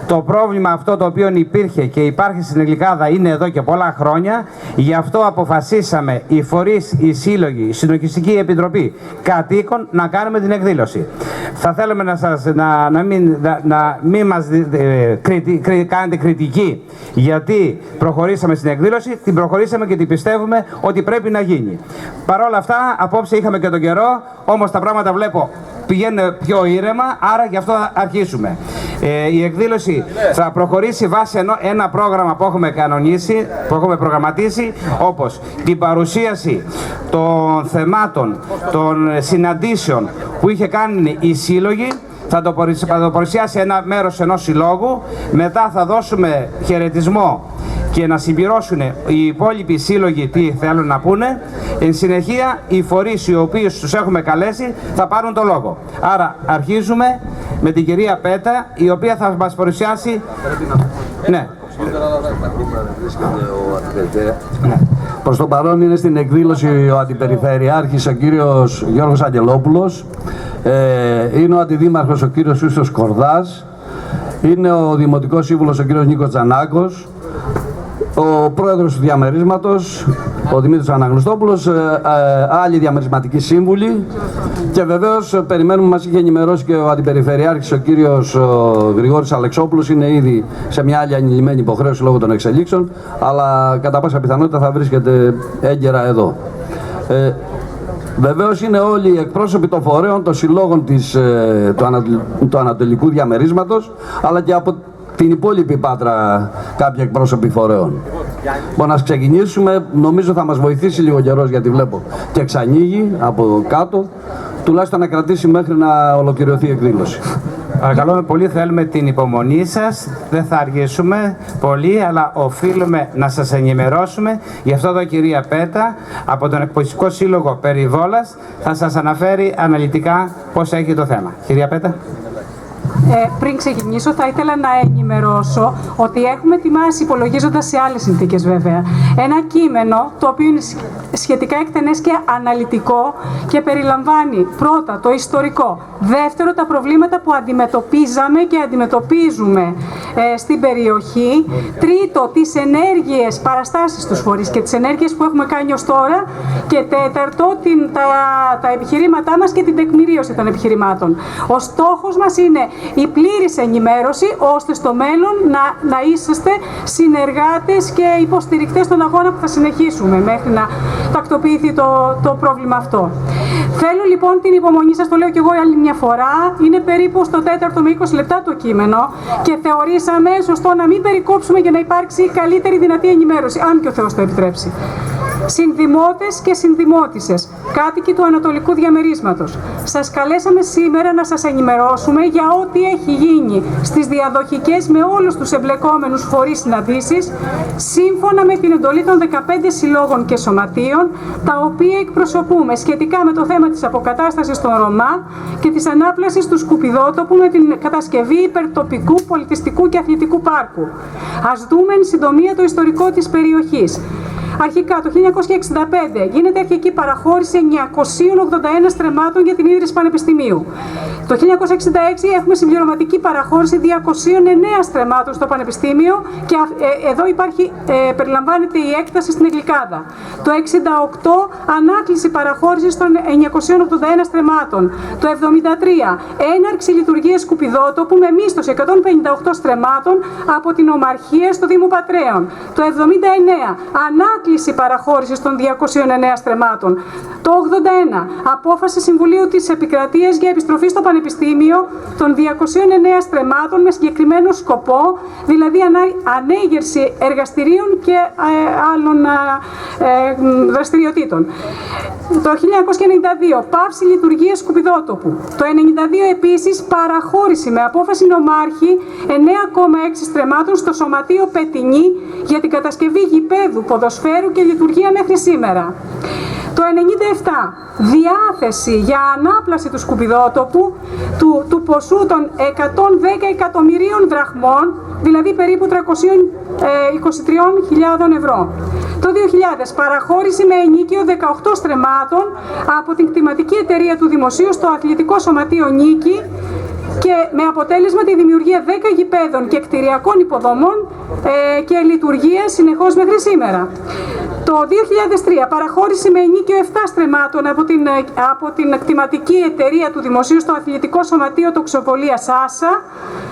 Το πρόβλημα αυτό το οποίο υπήρχε και υπάρχει στην Αγγλικάδα είναι εδώ και πολλά χρόνια. Γι' αυτό αποφασίσαμε οι φορείς, οι σύλλογοι, η Συνοικιστική Επιτροπή Κατοίκων να κάνουμε την εκδήλωση. Θα θέλουμε να μην μας κάνετε κριτική γιατί προχωρήσαμε στην εκδήλωση, την προχωρήσαμε και την πιστεύουμε ότι πρέπει να γίνει. Παρ' όλα αυτά, απόψε είχαμε και τον καιρό, όμως τα πράγματα βλέπω πηγαίνουν πιο ήρεμα, άρα γι' αυτό θα αρχίσουμε. Η εκδήλωση θα προχωρήσει βάσει ένα πρόγραμμα που έχουμε κανονίσει, που έχουμε προγραμματίσει, όπως την παρουσίαση των θεμάτων, των συναντήσεων που είχε κάνει οι σύλλογοι. Θα το παρουσιάσει ένα μέρος ενός συλλόγου, μετά θα δώσουμε χαιρετισμό και να συμπληρώσουν οι υπόλοιποι σύλλογοι τι θέλουν να πούνε. Εν συνεχεία, οι φορείς οι οποίους τους έχουμε καλέσει θα πάρουν το λόγο. Άρα αρχίζουμε με την κυρία Πέτα, η οποία θα μας παρουσιάσει... Ναι. Προς το παρόν είναι στην εκδήλωση ο Αντιπεριφερειάρχης, ο κύριος Γιώργος Αγγελόπουλος, είναι ο Αντιδήμαρχος ο κύριος Σούστος Κορδάς, είναι ο Δημοτικός Σύμβουλος ο κύριος Νίκος Τζανάκος, ο πρόεδρος του διαμερίσματος, ο Δημήτρης Αναγνωστόπουλος, άλλοι διαμερισματικοί σύμβουλοι και βεβαίως περιμένουμε, μας είχε ενημερώσει και ο Αντιπεριφερειάρχης ο κύριος Γρηγόρης Αλεξόπουλος, είναι ήδη σε μια άλλη ανηλυμένη υποχρέωση λόγω των εξελίξεων, αλλά κατά πάσα πιθανότητα θα βρίσκεται έγκαιρα εδώ. Βεβαίως είναι όλοι οι εκπρόσωποι των φορέων, των συλλόγων του Ανατολικού Διαμερίσματος, αλλά και από την υπόλοιπη Πάτρα κάποιοι εκπρόσωποι φορέων. Λοιπόν, να ξεκινήσουμε, νομίζω θα μας βοηθήσει λίγο καιρός γιατί βλέπω και εξανοίγει από κάτω, τουλάχιστον να κρατήσει μέχρι να ολοκληρωθεί η εκδήλωση. Παρακαλώ πολύ, θέλουμε την υπομονή σας, δεν θα αργήσουμε πολύ, αλλά οφείλουμε να σας ενημερώσουμε. Γι' αυτό εδώ κυρία Πέτα, από τον Εκπαιδευτικό Σύλλογο Περιβόλας, θα σας αναφέρει αναλυτικά πώς έχει το θέμα. Κυρία Πέτα. Πριν ξεκινήσω, θα ήθελα να ενημερώσω ότι έχουμε ετοιμάσει, υπολογίζοντας σε άλλες συνθήκες βέβαια, ένα κείμενο το οποίο είναι σχετικά εκτενές και αναλυτικό και περιλαμβάνει πρώτα το ιστορικό, δεύτερο τα προβλήματα που αντιμετωπίζαμε και αντιμετωπίζουμε στην περιοχή, τρίτο τις ενέργειες, παραστάσεις στους φορείς και τις ενέργειες που έχουμε κάνει ως τώρα και τέταρτο τα επιχειρήματά μας και την τεκμηρίωση των επιχειρημάτων. Ο στόχος μας είναι η πλήρης ενημέρωση, ώστε στο μέλλον να είσαστε συνεργάτες και υποστηρικτές στον αγώνα που θα συνεχίσουμε μέχρι να τακτοποιηθεί το πρόβλημα αυτό. Θέλω λοιπόν την υπομονή σας, το λέω και εγώ άλλη μια φορά, είναι περίπου στο 4 με 20 λεπτά το κείμενο και θεωρήσαμε σωστό να μην περικόψουμε για να υπάρξει καλύτερη δυνατή ενημέρωση, αν και ο Θεός το επιτρέψει. Συνδημότες και συνδημότισσες, κάτοικοι του Ανατολικού Διαμερίσματος, σας καλέσαμε σήμερα να σας ενημερώσουμε για ό,τι έχει γίνει στις διαδοχικές με όλους τους εμπλεκόμενους φορείς συναντήσεις, σύμφωνα με την εντολή των 15 συλλόγων και σωματείων, τα οποία εκπροσωπούμε σχετικά με το θέμα της αποκατάστασης των Ρωμά και της ανάπλασης του σκουπιδότοπου με την κατασκευή υπερτοπικού πολιτιστικού και αθλητικού πάρκου. Ας δούμε εν συντομία το ιστορικό της περιοχής. Αρχικά, το 1965 γίνεται αρχική παραχώρηση 981 στρεμμάτων για την ίδρυση πανεπιστημίου. Το 1966 έχουμε συμπληρωματική παραχώρηση 209 στρεμμάτων στο πανεπιστήμιο και εδώ περιλαμβάνεται η έκταση στην Αγγλικάδα. Το 1968 ανάκληση παραχώρησης των 981 στρεμμάτων. Το 1973 έναρξη λειτουργίας σκουπιδότοπου με μίσθωση 158 στρεμμάτων από την Ομαρχία στο Δήμο Πατρέων. Το 1979 ανάκληση παραχώρησης των 209 στρεμμάτων. Το 1981 απόφαση Συμβουλίου της Επικρατείας για επιστροφή στο Πανεπιστήμιο των 209 στρεμμάτων με συγκεκριμένο σκοπό, δηλαδή ανέγερση εργαστηρίων και άλλων δραστηριοτήτων. Το 1992 πάυση λειτουργίας σκουπιδότοπου. Το 1992 επίσης παραχώρηση με απόφαση νομάρχη 9,6 στρεμμάτων στο Σωματείο Πετινή για την κατασκευή γηπέδου, ποδοσφαίρου και λειτουργία μέχρι σήμερα. Το 1997 διάθεση για ανάπλαση του σκουπιδότοπου του ποσού των 110 εκατομμυρίων δραχμών, δηλαδή περίπου 323.000 ευρώ. Το 2000 παραχώρηση με ενίκιο 18 στρεμμάτων από την κτηματική εταιρεία του Δημοσίου στο Αθλητικό Σωματείο Νίκη και με αποτέλεσμα τη δημιουργία 10 γηπέδων και κτηριακών υποδομών και λειτουργία συνεχώς μέχρι σήμερα. Το 2003 παραχώρηση με ενίκιο 7 στρεμμάτων από την κτηματική εταιρεία του Δημοσίου στο Αθλητικό Σωματείο Τοξοβολίας ΆΣΑ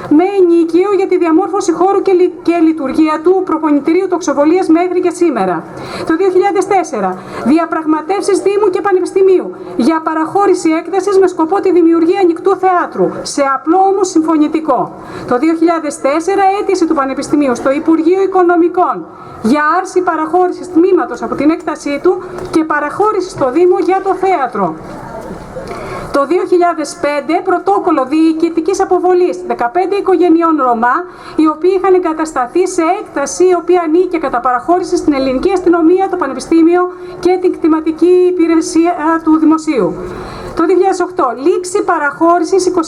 με ενίκιο για τη διαμόρφωση χώρου και λειτουργία του προπονητηρίου τοξοβολίας μέχρι και σήμερα. Το 2004 διαπραγματεύσεις Δήμου και Πανεπιστημίου για παραχώρηση έκτασης με σκοπό τη δημιουργία ανοιχτού θεάτρου, σε απλό όμως συμφωνητικό. Το 2004 αίτηση του Πανεπιστημίου στο Υπουργείο Οικονομικών για άρση παραχώρησης τμήματος από την έκτασή του και παραχώρηση στο Δήμο για το θέατρο. Το 2005 πρωτόκολλο διοικητικής αποβολής 15 οικογενειών Ρωμά, οι οποίοι είχαν εγκατασταθεί σε έκταση η οποία ανήκε κατά παραχώρηση στην Ελληνική Αστυνομία, το Πανεπιστήμιο και την κτηματική υπηρεσία του Δημοσίου. Το 2008 λήξη παραχώρησης 27,6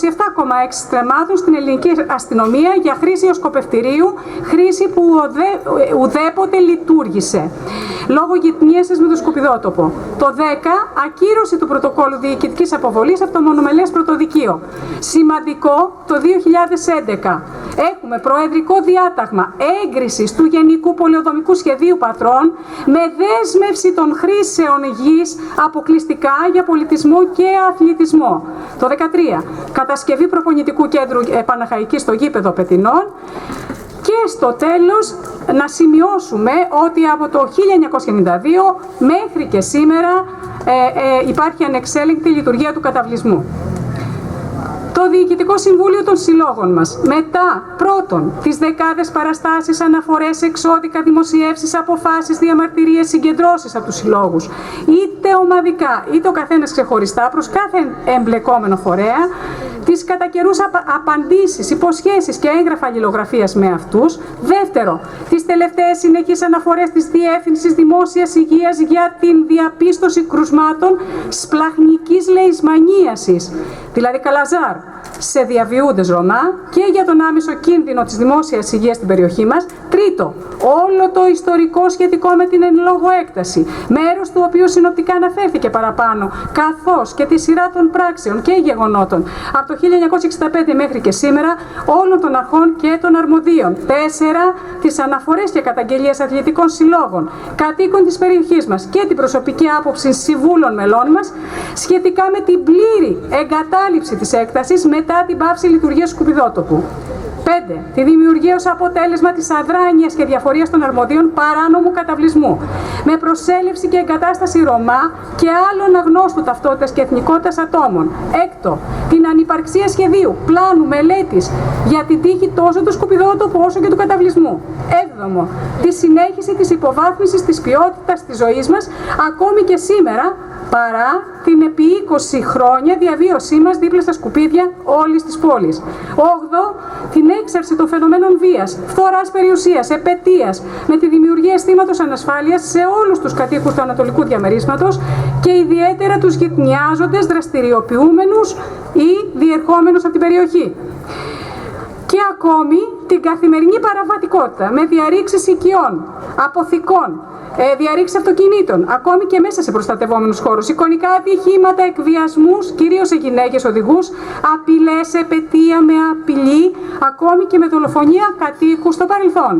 στρεμμάτων στην Ελληνική Αστυνομία για χρήση οσκοπευτηρίου, χρήση που ουδέποτε λειτουργήσε λόγω γυτνίασης με το σκουπιδότοπο. Το 10 ακύρωση του πρωτοκόλλου διοικητικής αποβολής από το μονομελές πρωτοδικείο. Σημαντικό το 2011 έχουμε προεδρικό διάταγμα έγκρισης του Γενικού Πολεοδομικού Σχεδίου Πατρών με δέσμευση των χρήσεων γης αποκλειστικά για πολιτισμό και αθλητισμό. Το 2013 κατασκευή προπονητικού κέντρου Παναχαϊκής στο γήπεδο Πετινών. Και στο τέλος να σημειώσουμε ότι από το 1992 μέχρι και σήμερα υπάρχει ανεξέλεγκτη λειτουργία του καταβλισμού. Το Διοικητικό Συμβούλιο των Συλλόγων μας, μετά πρώτον τις δεκάδες παραστάσεις, αναφορές, εξώδικα, δημοσιεύσεις, αποφάσεις, διαμαρτυρίες, συγκεντρώσεις από τους συλλόγους, είτε ομαδικά είτε ο καθένας ξεχωριστά προς κάθε εμπλεκόμενο φορέα, τις κατά καιρούς απαντήσεις, υποσχέσεις και έγγραφα αλληλογραφίας με αυτούς. Δεύτερο, τις τελευταίες συνεχείς αναφορές της Διεύθυνσης Δημόσιας Υγείας για την διαπίστωση κρουσμάτων σπλαχνικής λεϊσμανίασης, δηλαδή Καλαζάρ, σε διαβιούντες Ρωμά και για τον άμεσο κίνδυνο της δημόσιας υγείας στην περιοχή μας. Τρίτο, όλο το ιστορικό σχετικό με την εν λόγω έκταση, μέρος του οποίου συνοπτικά αναφέρθηκε παραπάνω, καθώς και τη σειρά των πράξεων και γεγονότων από το 1965 μέχρι και σήμερα όλων των αρχών και των αρμοδίων. 4. Τις αναφορές και καταγγελίες αθλητικών συλλόγων, κατοίκων της περιοχής μας και την προσωπική άποψη συμβούλων μελών μας σχετικά με την πλήρη εγκατάλειψη της έκτασης μετά την πάυση λειτουργίας σκουπιδότοπου. 5. Τη δημιουργία ως αποτέλεσμα της αδράνειας και διαφορίας των αρμοδίων παράνομου καταβλισμού, με προσέλευση και εγκατάσταση Ρωμά και άλλων αγνώστου ταυτότητας και εθνικότητας ατόμων. 6. Την ανυπαρξία σχεδίου, πλάνου, μελέτης για την τύχη τόσο του σκουπιδότοπου όσο και του καταβλισμού. 7. Τη συνέχιση της υποβάθμισης της ποιότητας της ζωής μας, ακόμη και σήμερα, παρά την επί 20 χρόνια διαβίωσή μας δίπλα στα σκουπίδια όλης της πόλης. 8. Την έξαρση των φαινομένων βίας, φθοράς περιουσίας, επετείας, με τη δημιουργία αισθήματος ανασφάλειας σε όλους τους κατοίκους του Ανατολικού Διαμερίσματος και ιδιαίτερα τους γυτνιάζοντες, δραστηριοποιούμενους ή διερχόμενους από την περιοχή. Και ακόμη την καθημερινή παραβατικότητα με διαρρήξεις οικειών, αποθηκών, διαρρήξεις αυτοκινήτων, ακόμη και μέσα σε προστατευόμενους χώρους, εικονικά ατυχήματα, εκβιασμούς, κυρίως σε γυναίκες οδηγούς, απειλές, επετεία με απειλή, ακόμη και με δολοφονία κατοίκου στο παρελθόν.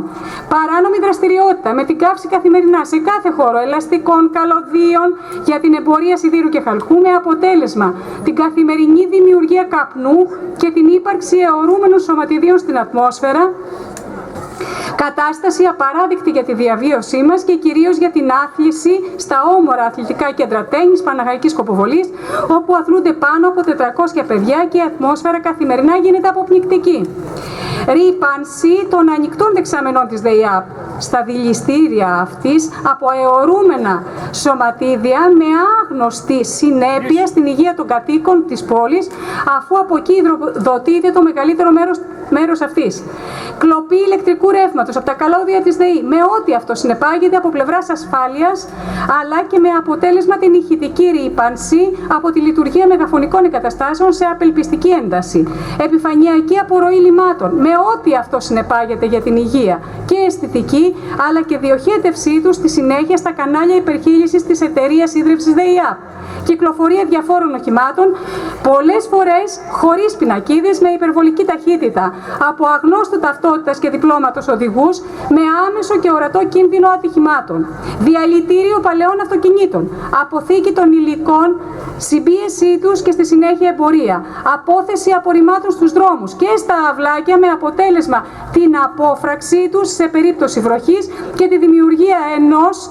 Παράνομη δραστηριότητα με την καύση καθημερινά σε κάθε χώρο ελαστικών, καλωδίων για την εμπορία σιδήρου και χαλκού, με αποτέλεσμα την καθημερινή δημιουργία καπνού και την ύπαρξη αιωρούμενων σωματιδίων στην ατμόσφαιρα. Κατάσταση απαράδεκτη για τη διαβίωσή μας και κυρίως για την άθληση στα όμορα αθλητικά κέντρα τέννις Παναχαϊκής Σκοποβολής, όπου αθλούνται πάνω από 400 παιδιά και η ατμόσφαιρα καθημερινά γίνεται αποπνικτική. Ρύπανση των ανοιχτών δεξαμενών της ΔΕΙΑΠ στα δηληστήρια αυτής από αιωρούμενα σωματίδια με άγνωστη συνέπεια στην υγεία των κατοίκων της πόλης, αφού από εκεί υδροδοτείται το μεγαλύτερο μέρος αυτής. Κλοπή ηλεκτρικού ρεύματος από τα καλώδια της ΔΕΗ, με ό,τι αυτό συνεπάγεται από πλευράς ασφάλειας, αλλά και με αποτέλεσμα την ηχητική ρύπανση από τη λειτουργία μεγαφωνικών εγκαταστάσεων σε απελπιστική ένταση. Επιφανειακή απορροή λιμάτων, με ό,τι αυτό συνεπάγεται για την υγεία και αισθητική, αλλά και διοχέτευσή του στη συνέχεια στα κανάλια υπερχείλησης της εταιρείας ίδρυυσης ΔΕΙΑ. Κυκλοφορία διαφόρων οχημάτων, πολλές φορές χωρίς πινακίδες, με υπερβολική ταχύτητα, από αγνώστου ταυτότητας και διπλώματος οδηγούς, με άμεσο και ορατό κίνδυνο ατυχημάτων. Διαλυτήριο παλαιών αυτοκινήτων, αποθήκη των υλικών, συμπίεσή τους και στη συνέχεια εμπορία, απόθεση απορριμμάτων στους δρόμους και στα αυλάκια, με αποτέλεσμα την απόφραξή τους σε περίπτωση βροχής και τη δημιουργία ενός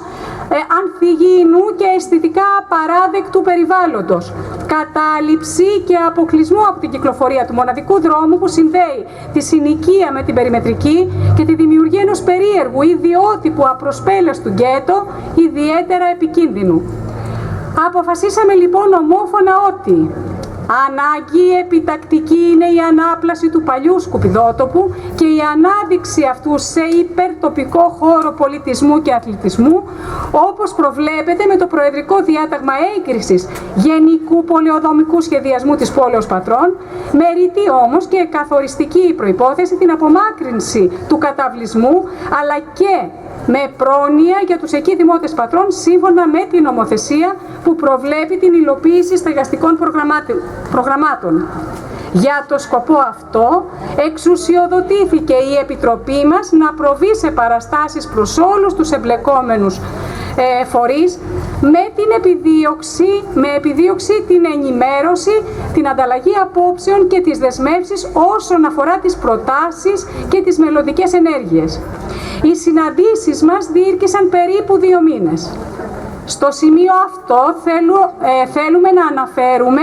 ανθυγιεινού και αισθητικά απαράδεκτου περιβάλλοντος. Κατάληψη και αποκλεισμού από την κυκλοφορία του μοναδικού δρόμου που συνδέει τη συνοικία με την περιμετρική και τη δημιουργία ενός περίεργου ιδιότυπου απροσπέλαστου γκέτο, ιδιαίτερα επικίνδυνου. Αποφασίσαμε λοιπόν ομόφωνα ότι ανάγκη επιτακτική είναι η ανάπλαση του παλιού σκουπιδότοπου και η ανάδειξη αυτού σε υπερτοπικό χώρο πολιτισμού και αθλητισμού, όπως προβλέπεται με το Προεδρικό Διάταγμα Έγκρισης Γενικού Πολεοδομικού Σχεδιασμού της πόλεως Πατρών, μεριτή όμως και καθοριστική προϋπόθεση την απομάκρυνση του καταβλισμού, αλλά και με πρόνοια για τους εκεί δημότες πατρών σύμφωνα με την νομοθεσία που προβλέπει την υλοποίηση στεγαστικών προγραμμάτων. Για το σκοπό αυτό εξουσιοδοτήθηκε η Επιτροπή μας να προβεί σε παραστάσεις προς όλους τους εμπλεκόμενους φορείς με επιδίωξη την ενημέρωση, την ανταλλαγή απόψεων και τις δεσμεύσεις όσον αφορά τις προτάσεις και τις μελλοντικές ενέργειες. Οι συναντήσεις μας διήρκησαν περίπου 2 μήνες. Στο σημείο αυτό θέλουμε να αναφέρουμε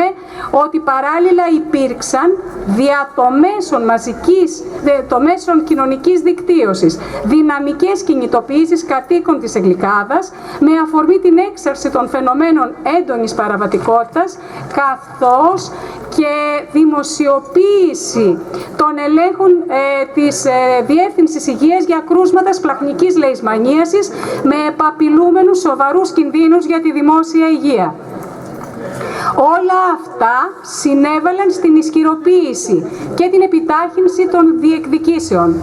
ότι παράλληλα υπήρξαν δια το μέσον κοινωνικής δικτύωσης δυναμικές κινητοποιήσεις κατοίκων της Εγλικάδας με αφορμή την έξαρση των φαινομένων έντονης παραβατικότητας, καθώς και δημοσιοποίηση των ελέγχων της Διεύθυνσης Υγείας για κρούσματα σπλαχνικής λεϊσμανίασης με επαπειλούμενους σοβαρούς κινδύνους για τη δημόσια υγεία. Όλα αυτά συνέβαλαν στην ισχυροποίηση και την επιτάχυνση των διεκδικήσεων.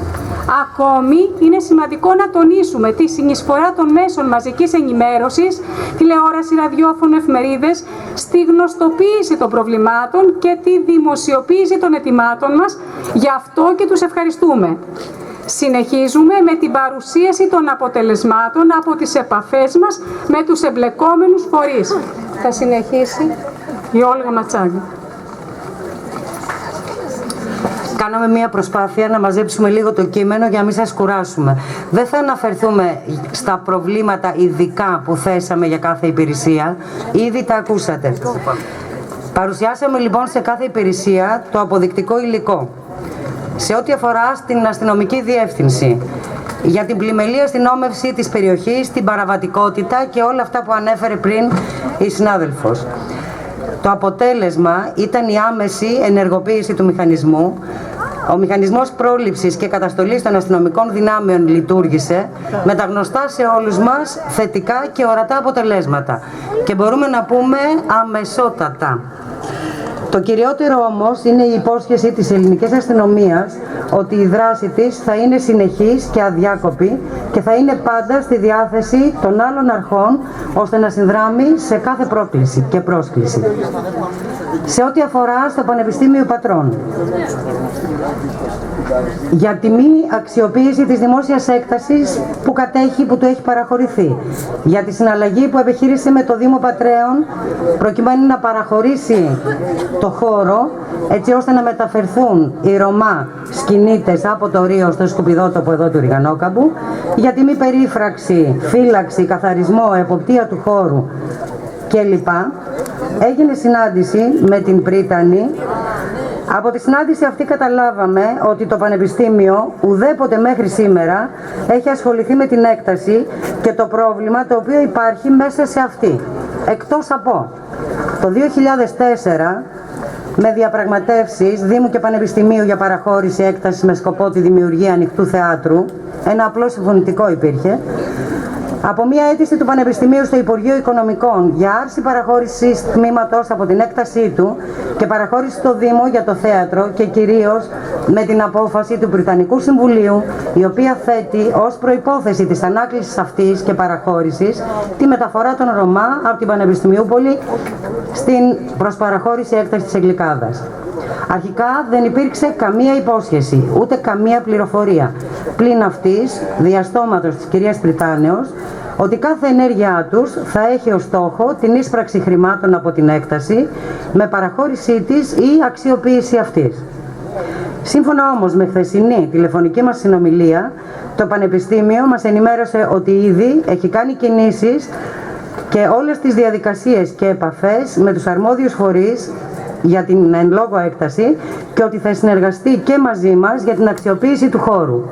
Ακόμη, είναι σημαντικό να τονίσουμε τη συνεισφορά των μέσων μαζικής ενημέρωσης, τηλεόραση, ραδιόφωνο, εφημερίδες, στη γνωστοποίηση των προβλημάτων και τη δημοσιοποίηση των αιτημάτων μας, γι' αυτό και τους ευχαριστούμε. Συνεχίζουμε με την παρουσίαση των αποτελεσμάτων από τις επαφές μας με τους εμπλεκόμενους φορείς. Θα συνεχίσει η Όλγα Ματσάκη. Κάναμε μια προσπάθεια να μαζέψουμε λίγο το κείμενο για να μην σας κουράσουμε. Δεν θα αναφερθούμε στα προβλήματα ειδικά που θέσαμε για κάθε υπηρεσία. Ήδη τα ακούσατε. Παρουσιάσαμε λοιπόν σε κάθε υπηρεσία το αποδεικτικό υλικό. Σε ό,τι αφορά στην αστυνομική διεύθυνση, για την πλημελή αστυνόμευση της περιοχής, την παραβατικότητα και όλα αυτά που ανέφερε πριν η συνάδελφος. Το αποτέλεσμα ήταν η άμεση ενεργοποίηση του μηχανισμού. Ο μηχανισμός πρόληψης και καταστολής των αστυνομικών δυνάμεων λειτουργήσε με τα γνωστά σε όλους μας θετικά και ορατά αποτελέσματα. Και μπορούμε να πούμε αμεσότατα. Το κυριότερο όμως είναι η υπόσχεση της ελληνικής αστυνομίας ότι η δράση της θα είναι συνεχής και αδιάκοπη και θα είναι πάντα στη διάθεση των άλλων αρχών ώστε να συνδράμει σε κάθε πρόκληση και πρόσκληση. Σε ό,τι αφορά στο Πανεπιστήμιο Πατρών, για τη μη αξιοποίηση της δημόσιας έκτασης που του έχει παραχωρηθεί, για τη συναλλαγή που επιχείρησε με το Δήμο Πατρέων προκειμένου να παραχωρήσει το χώρο έτσι ώστε να μεταφερθούν οι Ρωμά σκηνίτες από το Ρίο στο σκουπιδότοπο εδώ του Ριγανόκαμπου, για τη μη περίφραξη, φύλαξη, καθαρισμό, εποπτεία του χώρου κλπ. Έγινε συνάντηση με την Πρίτανη. Από τη συνάντηση αυτή καταλάβαμε ότι το Πανεπιστήμιο ουδέποτε μέχρι σήμερα έχει ασχοληθεί με την έκταση και το πρόβλημα το οποίο υπάρχει μέσα σε αυτή. Εκτός από το 2004 με διαπραγματεύσεις Δήμου και Πανεπιστημίου για παραχώρηση έκτασης με σκοπό τη δημιουργία ανοιχτού θεάτρου, ένα απλό συμφωνητικό υπήρχε, Από μια αίτηση του Πανεπιστημίου στο Υπουργείο Οικονομικών για άρση παραχώρησης τμήματος από την έκτασή του και παραχώρηση στο Δήμο για το θέατρο και κυρίως με την απόφαση του Βρυτανικού Συμβουλίου, η οποία θέτει ως προϋπόθεση της ανάκλησης αυτής και παραχώρησης τη μεταφορά των Ρωμά από την Πανεπιστημιούπολη στην προσπαραχώρηση έκταση της Αγγλικάδας. Αρχικά δεν υπήρξε καμία υπόσχεση, ούτε καμία πληροφορία, πλην αυτής, διαστόματος της κυρίας Πριτάνεως, ότι κάθε ενέργειά τους θα έχει ως στόχο την ίσπραξη χρημάτων από την έκταση με παραχώρησή της ή αξιοποίηση αυτής. Σύμφωνα όμως με χθεσινή τηλεφωνική μας συνομιλία, το Πανεπιστήμιο μας ενημέρωσε ότι ήδη έχει κάνει κινήσεις και όλες τις διαδικασίες και επαφές με τους αρμόδιους φορείς για την εν λόγω έκταση και ότι θα συνεργαστεί και μαζί μας για την αξιοποίηση του χώρου.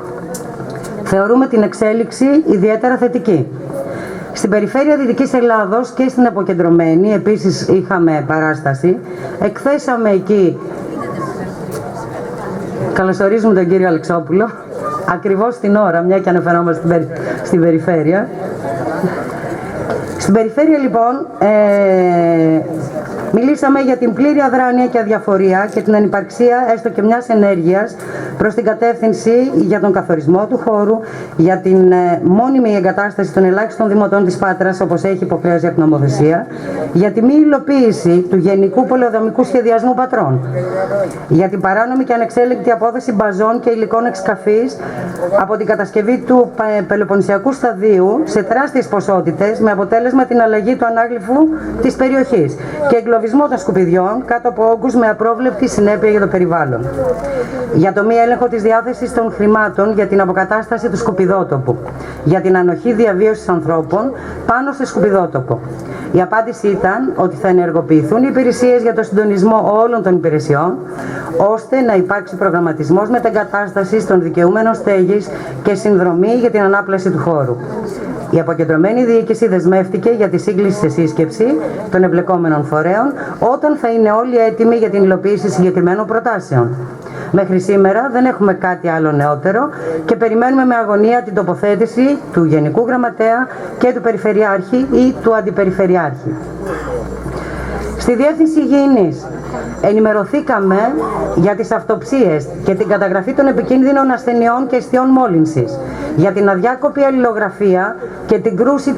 Θεωρούμε την εξέλιξη ιδιαίτερα θετική. Στην περιφέρεια Δυτικής Ελλάδος και στην αποκεντρωμένη επίσης είχαμε παράσταση. Εκθέσαμε εκεί, καλωσορίζουμε τον κύριο Αλεξόπουλο, ακριβώς την ώρα, μια και αναφερόμαστε στην περιφέρεια. Στην περιφέρεια λοιπόν μιλήσαμε για την πλήρη αδράνεια και αδιαφορία και την ανυπαρξία έστω και μιας ενέργειας προς την κατεύθυνση για τον καθορισμό του χώρου, για την μόνιμη εγκατάσταση των ελάχιστων δημοτών της Πάτρας όπως έχει υποχρέωση από την νομοθεσία, για τη μη υλοποίηση του γενικού πολεοδομικού σχεδιασμού Πατρών, για την παράνομη και ανεξέλεγκτη απόδοση μπαζών και υλικών εξκαφής από την κατασκευή του Πελοποννησιακού σταδίου σε τεράστιες ποσότητες με αποτέλεσμα την αλλαγή του ανάγλυφου της περιοχής και εγκλωβισμό των σκουπιδιών κάτω από όγκους με απρόβλεπτη συνέπεια για το περιβάλλον. Για το μη έλεγχο της διάθεσης των χρημάτων για την αποκατάσταση του σκουπιδότοπου. Για την ανοχή διαβίωσης ανθρώπων πάνω σε σκουπιδότοπο. Η απάντηση ήταν ότι θα ενεργοποιηθούν οι υπηρεσίες για το συντονισμό όλων των υπηρεσιών, ώστε να υπάρξει προγραμματισμός μετεγκατάστασης των δικαιούμενων στέγης και συνδρομή για την ανάπλαση του χώρου. Η αποκεντρωμένη διοίκηση δεσμεύτηκε για τη σύγκληση σε σύσκεψη των εμπλεκόμενων φορέων όταν θα είναι όλοι έτοιμοι για την υλοποίηση συγκεκριμένων προτάσεων. Μέχρι σήμερα δεν έχουμε κάτι άλλο νεότερο και περιμένουμε με αγωνία την τοποθέτηση του Γενικού Γραμματέα και του Περιφερειάρχη ή του Αντιπεριφερειάρχη. Στη Διεύθυνση Υγιεινής ενημερωθήκαμε για τις αυτοψίες και την καταγραφή των επικίνδυνων ασθενειών και αισθιών μόλυνσης, για την αδιάκοπη αλληλογραφία και την κρούση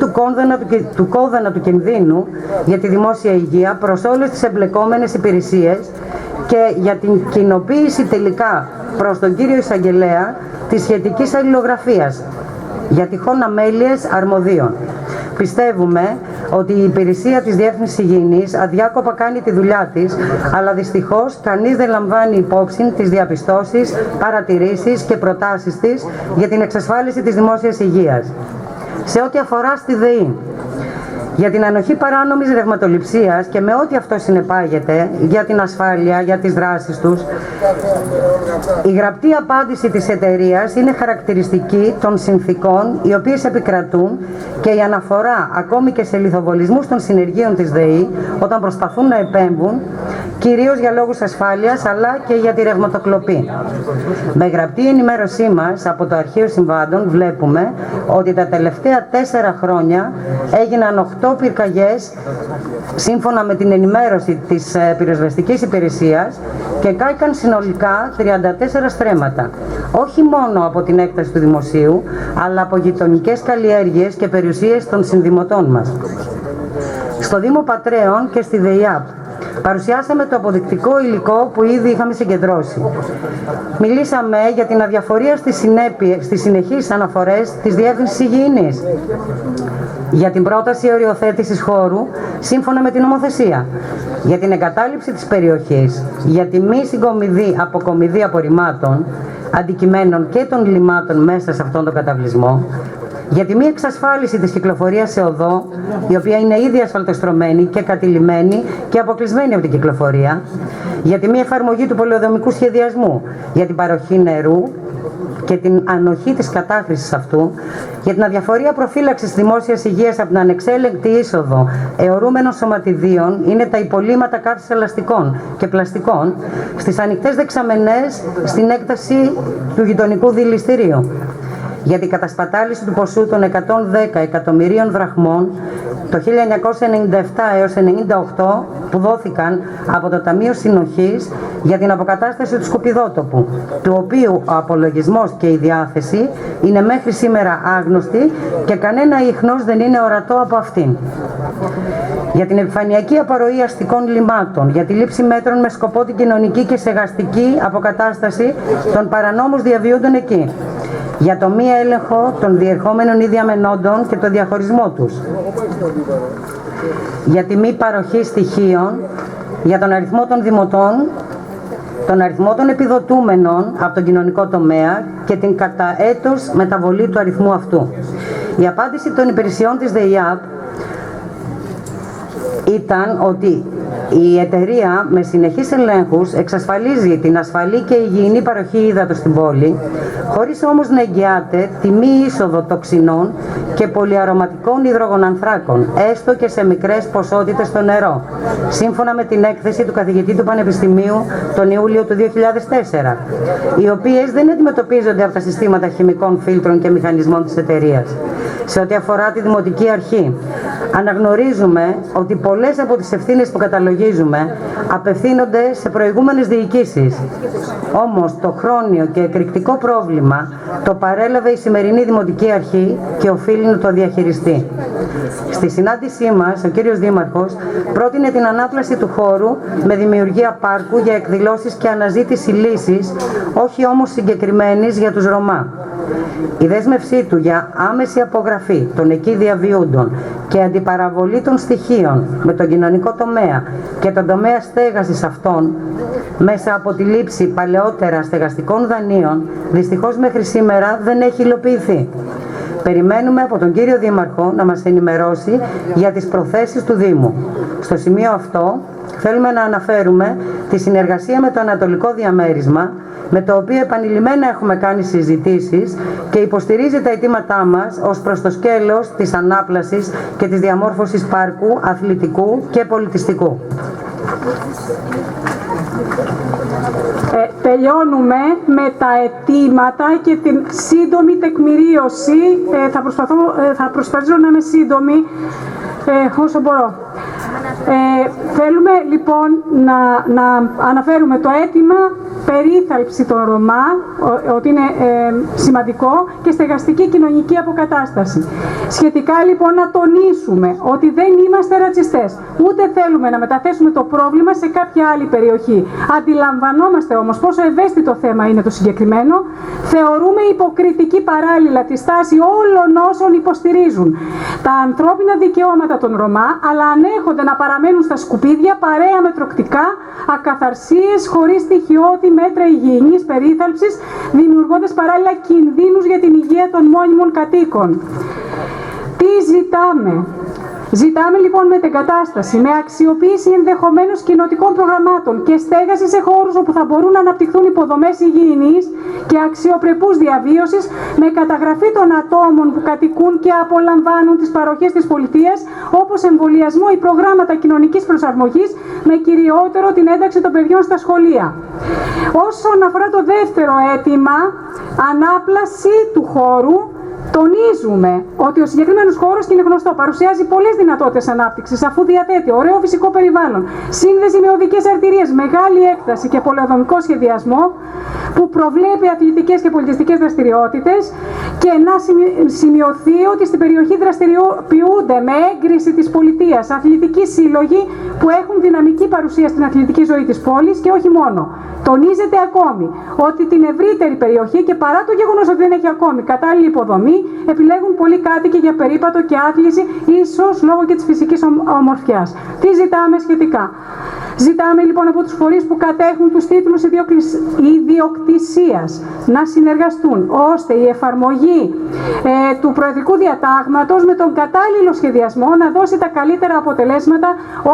του κόδωνα του κινδύνου για τη δημόσια υγεία προς όλες τις εμπλεκόμενες υπηρεσίες και για την κοινοποίηση τελικά προς τον κύριο Εισαγγελέα της σχετικής αλληλογραφίας για τυχόν αμέλειες αρμοδίων. Πιστεύουμε ότι η υπηρεσία της Διεύθυνσης Υγιεινής αδιάκοπα κάνει τη δουλειά της, αλλά δυστυχώς κανείς δεν λαμβάνει υπόψη τις διαπιστώσεις, παρατηρήσεις και προτάσεις της για την εξασφάλιση της δημόσιας υγείας. Σε ό,τι αφορά στη ΔΕΗ, για την ανοχή παράνομης ρευματοληψίας και με ό,τι αυτό συνεπάγεται, για την ασφάλεια, για τις δράσεις τους, η γραπτή απάντηση της εταιρείας είναι χαρακτηριστική των συνθήκων οι οποίες επικρατούν και η αναφορά ακόμη και σε λιθοβολισμούς των συνεργείων της ΔΕΗ όταν προσπαθούν να επέμβουν, κυρίως για λόγους ασφάλειας αλλά και για τη ρευματοκλοπή. Με γραπτή ενημέρωσή μας από το Αρχείο Συμβάντων βλέπουμε ότι τα τελευταία 4 χρόνια έγιναν 8 πυρκαγιές σύμφωνα με την ενημέρωση της πυροσβεστικής υπηρεσίας και κάηκαν συνολικά 34 στρέμματα. Όχι μόνο από την έκταση του δημοσίου, αλλά από γειτονικές καλλιέργειες και περιουσίες των συνδημοτών μας. Στο Δήμο Πατρέων και στη ΔΕΙΑΠ παρουσιάσαμε το αποδεικτικό υλικό που ήδη είχαμε συγκεντρώσει. Μιλήσαμε για την αδιαφορία στις συνεχείς αναφορές της Διεύθυνσης Υγιεινής, για την πρόταση οριοθέτησης χώρου σύμφωνα με την νομοθεσία, για την εγκατάλειψη της περιοχής, για τη μη αποκομιδή απορριμμάτων, αντικειμένων και των λιμάτων μέσα σε αυτόν τον καταβλισμό, για τη μη εξασφάλιση της κυκλοφορίας σε οδό, η οποία είναι ήδη ασφαλτοστρωμένη και κατηλημμένη και αποκλεισμένη από την κυκλοφορία, για τη μη εφαρμογή του πολεοδομικού σχεδιασμού, για την παροχή νερού και την ανοχή της κατάχρησης αυτού, για την αδιαφορία προφύλαξης δημόσιας υγείας από την ανεξέλεγκτη είσοδο αιωρούμενων σωματιδίων είναι τα υπολείμματα καύσης ελαστικών και πλαστικών στις ανοιχτές δεξαμενές στην έκταση του γειτονικού δηληστηρίου. για την κατασπατάληση του ποσού των 110 εκατομμυρίων δραχμών το 1997 έως 1998 που δόθηκαν από το Ταμείο Συνοχής για την αποκατάσταση του σκουπιδότοπου, του οποίου ο απολογισμός και η διάθεση είναι μέχρι σήμερα άγνωστοι και κανένα ίχνος δεν είναι ορατό από αυτήν. Για την επιφανειακή απορροή αστικών λιμάτων, για τη λήψη μέτρων με σκοπό την κοινωνική και στεγαστική αποκατάσταση των παρανόμως διαβιούντων εκεί, για το μη έλεγχο των διερχόμενων ή διαμενόντων και το διαχωρισμό τους, για τη μη παροχή στοιχείων, για τον αριθμό των δημοτών, τον αριθμό των επιδοτούμενων από τον κοινωνικό τομέα και την κατά έτος μεταβολή του αριθμού αυτού. Η απάντηση των υπηρεσιών της ΔΕΙΑΠ ήταν ότι η εταιρεία με συνεχείς ελέγχους εξασφαλίζει την ασφαλή και υγιεινή παροχή ύδατος στην πόλη, χωρίς όμως να εγγυάται τη μη είσοδο τοξινών και πολυαρωματικών υδρογονανθράκων, έστω και σε μικρές ποσότητες στο νερό, σύμφωνα με την έκθεση του καθηγητή του Πανεπιστημίου τον Ιούλιο του 2004, οι οποίες δεν αντιμετωπίζονται από τα συστήματα χημικών φίλτρων και μηχανισμών της εταιρείας. Σε ό,τι αφορά τη Δημοτική Αρχή, αναγνωρίζουμε ότι πολλές από τις ευθύνες που καταλογίζουμε απευθύνονται σε προηγούμενες διοικήσεις. Όμως το χρόνιο και εκρηκτικό πρόβλημα το παρέλαβε η σημερινή Δημοτική Αρχή και οφείλει να το διαχειριστεί. Στη συνάντησή μας, ο κύριος Δήμαρχος πρότεινε την ανάπλαση του χώρου με δημιουργία πάρκου για εκδηλώσεις και αναζήτηση λύσης, όχι όμως συγκεκριμένης για τους Ρωμά. Η δέσμευσή του για άμεση απογραφή των εκεί διαβιούντων και αντιπαραβολή των στοιχείων με τον κοινωνικό τομέα και τον τομέα στέγασης αυτών μέσα από τη λήψη παλαιότερα στεγαστικών δανείων δυστυχώς μέχρι σήμερα δεν έχει υλοποιηθεί. Περιμένουμε από τον κύριο Δήμαρχο να μας ενημερώσει για τις προθέσεις του Δήμου. Στο σημείο αυτό θέλουμε να αναφέρουμε τη συνεργασία με το Ανατολικό Διαμέρισμα, με το οποίο επανειλημμένα έχουμε κάνει συζητήσεις και υποστηρίζει τα αιτήματά μας ως προς το σκέλος της ανάπλασης και της διαμόρφωσης πάρκου, αθλητικού και πολιτιστικού. Τελειώνουμε με τα αιτήματα και την σύντομη τεκμηρίωση. Θα προσπαθήσω να είμαι σύντομη όσο μπορώ. Θέλουμε λοιπόν να αναφέρουμε το αίτημα περίθαλψη των Ρωμά, ότι είναι σημαντικό, και στεγαστική κοινωνική αποκατάσταση. Σχετικά λοιπόν να τονίσουμε ότι δεν είμαστε ρατσιστές, ούτε θέλουμε να μεταθέσουμε το πρόβλημα σε κάποια άλλη περιοχή. Αντιλαμβανόμαστε όμως πόσο ευαίσθητο θέμα είναι το συγκεκριμένο. Θεωρούμε υποκριτική παράλληλα τη στάση όλων όσων υποστηρίζουν τα ανθρώπινα δικαιώματα των Ρωμά, αλλά ανέχονται να παραμένουν στα σκουπίδια παρέα με τροκτικά, ακαθαρσίες χωρίς στοιχειώδη μέτρα υγιεινής περίθαλψης, δημιουργώντας παράλληλα κινδύνους για την υγεία των μόνιμων κατοίκων. Τι ζητάμε? Ζητάμε λοιπόν μετεγκατάσταση, με αξιοποίηση ενδεχομένως κοινοτικών προγραμμάτων και στέγαση σε χώρους όπου θα μπορούν να αναπτυχθούν υποδομές υγιεινής και αξιοπρεπούς διαβίωσης, με καταγραφή των ατόμων που κατοικούν και απολαμβάνουν τις παροχές της πολιτείας, όπως εμβολιασμό ή προγράμματα κοινωνικής προσαρμογής, με κυριότερο την ένταξη των παιδιών στα σχολεία. Όσον αφορά το δεύτερο αίτημα, ανάπλαση του χώρου, τονίζουμε ότι ο συγκεκριμένος χώρος, και είναι γνωστό, παρουσιάζει πολλές δυνατότητες ανάπτυξης, αφού διαθέτει ωραίο φυσικό περιβάλλον, σύνδεση με οδικές αρτηρίες, μεγάλη έκταση και πολεοδομικό σχεδιασμό, που προβλέπει αθλητικές και πολιτιστικές δραστηριότητες, και να σημειωθεί ότι στην περιοχή δραστηριοποιούνται με έγκριση της πολιτείας αθλητικοί σύλλογοι που έχουν δυναμική παρουσία στην αθλητική ζωή της πόλης, και όχι μόνο. Τονίζεται ακόμη ότι την ευρύτερη περιοχή, και παρά το γεγονός ότι δεν έχει ακόμη κατάλληλη υποδομή, επιλέγουν πολλοί κάτοικοι για περίπατο και άθληση, ίσως λόγω και της φυσικής ομορφιάς. Τι ζητάμε σχετικά? Ζητάμε λοιπόν από τους φορείς που κατέχουν τους τίτλους ιδιοκτησίας να συνεργαστούν, ώστε η εφαρμογή του Προεδρικού Διατάγματος με τον κατάλληλο σχεδιασμό να δώσει τα καλύτερα αποτελέσματα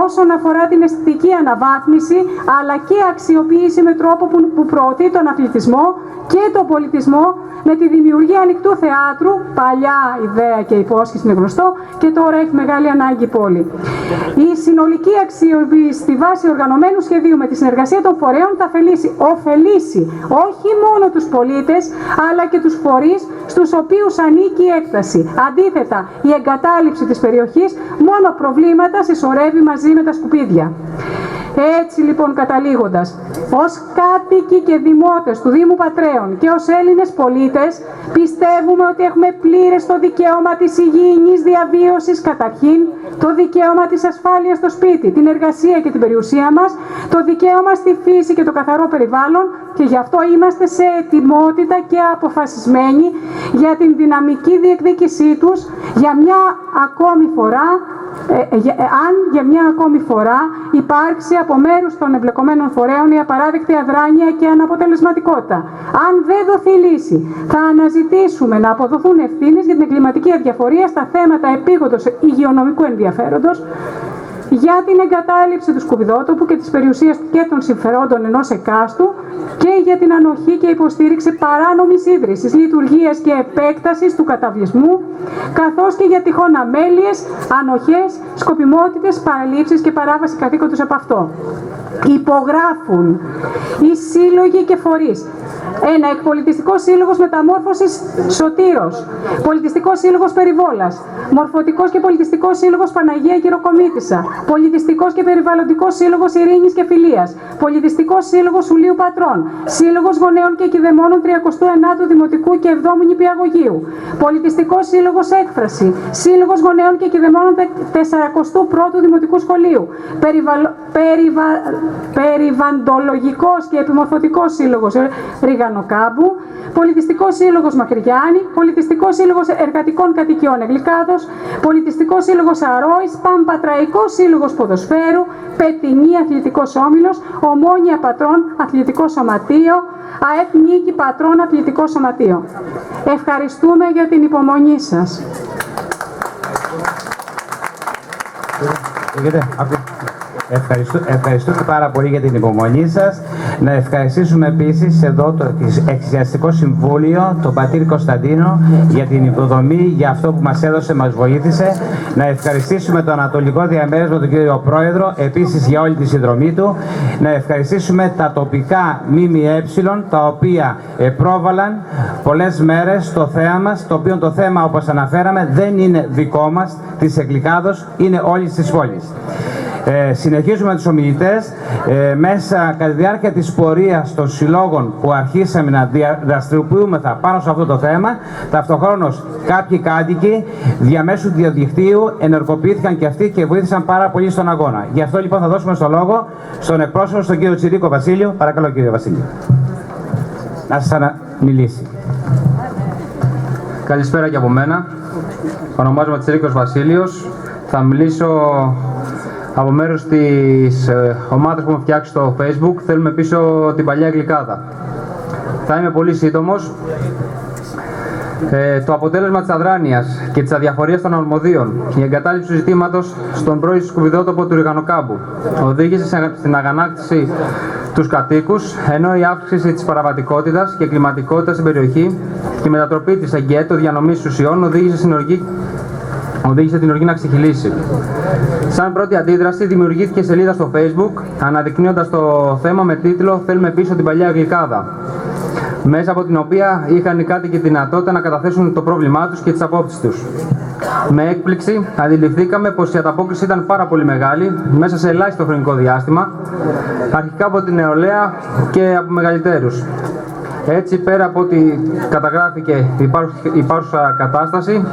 όσον αφορά την αισθητική αναβάθμιση, αλλά και αξιοποίηση με τρόπο που προωθεί τον αθλητισμό και τον πολιτισμό, με τη δημιουργία ανοιχτού θεάτρου, παλιά ιδέα και υπόσχεση είναι γνωστό, και τώρα έχει μεγάλη ανάγκη η πόλη. Η συνολική αξιοποίηση στη βάση οργανωμένου σχεδίου με τη συνεργασία των φορέων θα ωφελήσει όχι μόνο τους πολίτες, αλλά και τους φορείς στους οποίους ανήκει η έκταση. Αντίθετα, η εγκατάλειψη της περιοχής μόνο προβλήματα συσσωρεύει μαζί με τα σκουπίδια. Έτσι λοιπόν, καταλήγοντας, ως κάτοικοι και δημότες του Δήμου Πατρέων και ως Έλληνες πολίτες, πιστεύουμε ότι έχουμε πλήρες το δικαίωμα της υγιεινής διαβίωσης καταρχήν, το δικαίωμα της ασφάλειας στο σπίτι, την εργασία και την περιουσία μας, το δικαίωμα στη φύση και το καθαρό περιβάλλον, και γι' αυτό είμαστε σε ετοιμότητα και αποφασισμένοι για την δυναμική διεκδίκησή τους για μια ακόμη φορά, αν για μια ακόμη φορά υπάρξει από μέρους των εμπλεκομένων φορέων η απαράδεκτη αδράνεια και αναποτελεσματικότητα. Αν δεν δοθεί λύση, θα αναζητήσουμε να αποδοθούν ευθύνες για την εγκληματική αδιαφορία στα θέματα επίγοντος υγειονομικού ενδιαφέροντος, για την εγκατάλειψη του σκουπιδότοπου και της περιουσίας και των συμφερόντων ενός εκάστου και για την ανοχή και υποστήριξη παράνομης ίδρυσης, λειτουργίας και επέκτασης του καταβλισμού, καθώς και για τυχόν αμέλειες, ανοχές, σκοπιμότητες, παραλήψεις και παράβαση καθήκοντος από αυτό. Υπογράφουν οι σύλλογοι και φορείς. 1. Εκπολιτιστικός σύλλογος μεταμόρφωσης Σωτήρος, Πολιτιστικός σύλλογος Περιβόλας, Μορφωτικός και πολιτιστικός σύλλογος Παναγία Γεροκομήτισσα, Πολιτιστικός και περιβαλλοντικός σύλλογος Ειρήνης και Φιλίας, Πολιτιστικός σύλλογος Σουλίου Πατρών, Σύλλογος Γονέων και Κηδεμόνων 39ου Δημοτικού και 7ου Νηπιαγωγείου, Πολιτιστικός σύλλογος Έκφραση, Σύλλογος Γονέων και Κηδεμόνων 41ου Δημοτικού Σχολείου, Περιβαντολογικός και Επιμορφωτικός σύλλογος Ριγανοκάμπου, Πολιτιστικός σύλλογος Μακρυγιάννη, Πολιτιστικός σύλλογος Εργατικών Κατοικιών Εγλικάδος, Πολιτιστικός σύλλογος Αρόης, Παμπατραϊκός σύλλογος Ποδοσφαίρου, Πετινή Αθλητικός Όμιλος, Ομόνια Πατρών Αθλητικό Σωματείο, ΑΕΠ Νίκη Πατρών Αθλητικό Σωματείο. Ευχαριστούμε για την υπομονή σας. Ευχαριστούμε πάρα πολύ για την υπομονή σας. Να ευχαριστήσουμε επίσης εδώ το Εκκλησιαστικό Συμβούλιο, τον πατήρ Κωνσταντίνο, για την υποδομή, για αυτό που μας έδωσε, μας βοήθησε. Να ευχαριστήσουμε το Ανατολικό Διαμέρισμα, τον κύριο Πρόεδρο, επίσης για όλη τη συνδρομή του. Να ευχαριστήσουμε τα τοπικά ΜΜΕ, τα οποία πρόβαλαν πολλές μέρες το θέμα μας, το οποίο το θέμα, όπως αναφέραμε, δεν είναι δικό μας, της Εγλικάδος, είναι όλης της πόλης. Συνεχίζουμε τους ομιλητές μέσα κατά τη διάρκεια της πορείας των συλλόγων που αρχίσαμε να δραστηριοποιούμεθα πάνω σε αυτό το θέμα. Ταυτοχρόνως κάποιοι κάτοικοι διαμέσου του διαδικτύου ενεργοποιήθηκαν και αυτοί και βοήθησαν πάρα πολύ στον αγώνα. Γι' αυτό λοιπόν θα δώσουμε στο λόγο στον εκπρόσωπο, στον κύριο Τσιρίκο Βασίλειο. Παρακαλώ, κύριε Βασίλειο, να σας αναμιλήσει. Καλησπέρα και από μένα. Ονομάζομαι Τσιρίκος Βασίλειος. Θα μιλήσω από μέρους της ομάδας που έχουμε φτιάξει στο Facebook. Θέλουμε πίσω την παλιά Αγγλικάδα. Θα είμαι πολύ σύντομος. Το αποτέλεσμα της αδράνειας και της αδιαφορίας των αρμοδίων, η εγκατάλειψη του ζητήματος στον πρώην σκουπιδότοπο του Ριγανοκάμπου οδήγησε στην αγανάκτηση τους κατοίκους, ενώ η αύξηση της παραβατικότητας και κλιματικότητας στην περιοχή και η μετατροπή της εγκέτο διανομής ουσιών οδήγησε την οργή να ξεχυλήσει. Σαν πρώτη αντίδραση, δημιουργήθηκε σελίδα στο Facebook, αναδεικνύοντας το θέμα με τίτλο «Θέλουμε πίσω την παλιά Αγγλικάδα», μέσα από την οποία είχαν οι κάτοικοι τη δυνατότητα να καταθέσουν το πρόβλημά τους και τις απόψεις τους. Με έκπληξη, αντιληφθήκαμε πως η ανταπόκριση ήταν πάρα πολύ μεγάλη, μέσα σε ελάχιστο χρονικό διάστημα, αρχικά από την νεολαία και από μεγαλύτερους. Έτσι, πέρα από ότι καταγράφηκε η υπάρχουσα κατάσταση,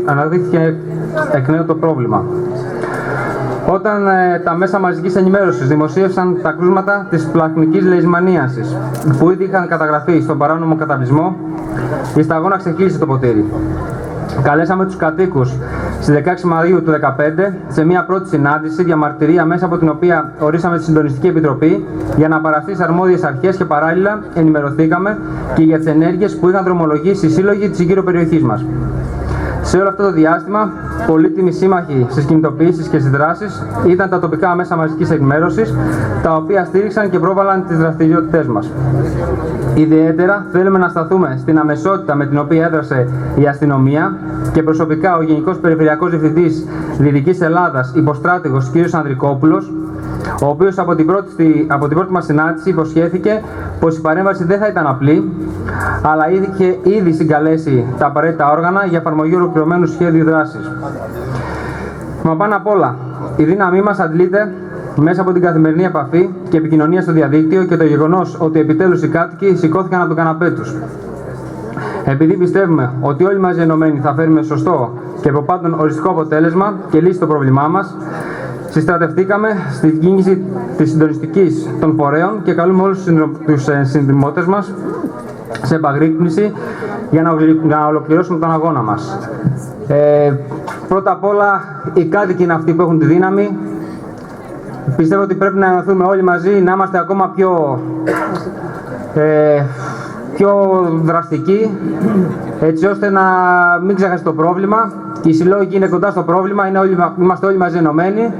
αναδείχθηκε εκ νέου το πρόβλημα. Όταν τα μέσα μαζικής ενημέρωσης δημοσίευσαν τα κρούσματα της πλακνικής λεϊσμανίασης, που ήδη είχαν καταγραφεί στον παράνομο καταβλισμό, η σταγόνα ξεχύλισε το ποτήρι. Καλέσαμε τους κατοίκους στις 16 Μαΐου του 2015 σε μια πρώτη συνάντηση, διαμαρτυρία μέσα από την οποία ορίσαμε τη Συντονιστική Επιτροπή για να παραστεί στις αρμόδιες αρχές και παράλληλα ενημερωθήκαμε και για τις ενέργειες που είχαν δρομολογήσει οι σύλλογοι της γύρω περιοχής μας. Σε όλο αυτό το διάστημα, πολύτιμοι σύμμαχοι στις κινητοποιήσεις και στις δράσεις ήταν τα τοπικά μέσα μαζικής ενημέρωσης, τα οποία στήριξαν και πρόβαλαν τις δραστηριότητές μας. Ιδιαίτερα θέλουμε να σταθούμε στην αμεσότητα με την οποία έδρασε η αστυνομία και προσωπικά ο Γενικός Περιφερειακός Διευθυντής Δυτικής Ελλάδας, υποστράτηγος κ. Ανδρικόπουλος, ο οποίος από την πρώτη μας συνάντηση υποσχέθηκε πως η παρέμβαση δεν θα ήταν απλή, αλλά είχε ήδη συγκαλέσει τα απαραίτητα όργανα για εφαρμογή ολοκληρωμένου σχέδιου δράσης. Μα πάνω απ' όλα, η δύναμή μας αντλείται μέσα από την καθημερινή επαφή και επικοινωνία στο διαδίκτυο και το γεγονός ότι επιτέλους οι κάτοικοι σηκώθηκαν από το καναπέ τους. Επειδή πιστεύουμε ότι όλοι μαζί ενωμένοι θα φέρουμε σωστό και από πάντων οριστικό αποτέλεσμα και λύση στο πρόβλημά μας, συστρατευτήκαμε στην κίνηση της συντονιστικής των φορέων και καλούμε όλους τους συνδημότες μας σε επαγρύπνηση για να ολοκληρώσουμε τον αγώνα μας. Πρώτα απ' όλα, οι κάτοικοι είναι αυτοί που έχουν τη δύναμη. Πιστεύω ότι πρέπει να ενωθούμε όλοι μαζί, να είμαστε ακόμα πιο δραστικοί, έτσι ώστε να μην ξεχάσει το πρόβλημα. Οι συλλόγοι είναι κοντά στο πρόβλημα, είμαστε όλοι μαζί ενωμένοι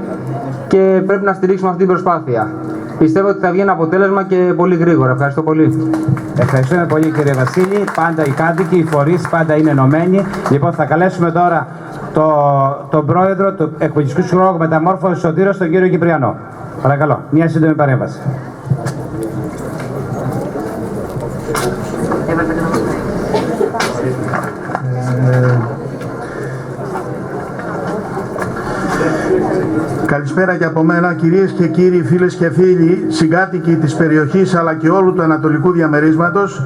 και πρέπει να στηρίξουμε αυτή την προσπάθεια. Πιστεύω ότι θα βγει ένα αποτέλεσμα και πολύ γρήγορα. Ευχαριστώ πολύ. Ευχαριστούμε πολύ, κύριε Βασίλη. Πάντα οι κάτοικοι, οι φορείς πάντα είναι ενωμένοι. Λοιπόν, θα καλέσουμε τώρα τον πρόεδρο του Εκπαιδευτικού Συλλόγου Μεταμόρφωσης Σωτήρος, τον κύριο Κυπριανό. Παρακαλώ, μια σύντομη παρέμβαση. Καλησπέρα και από μένα, κυρίες και κύριοι, φίλες και φίλοι, συγκάτοικοι της περιοχής αλλά και όλου του ανατολικού διαμερίσματος.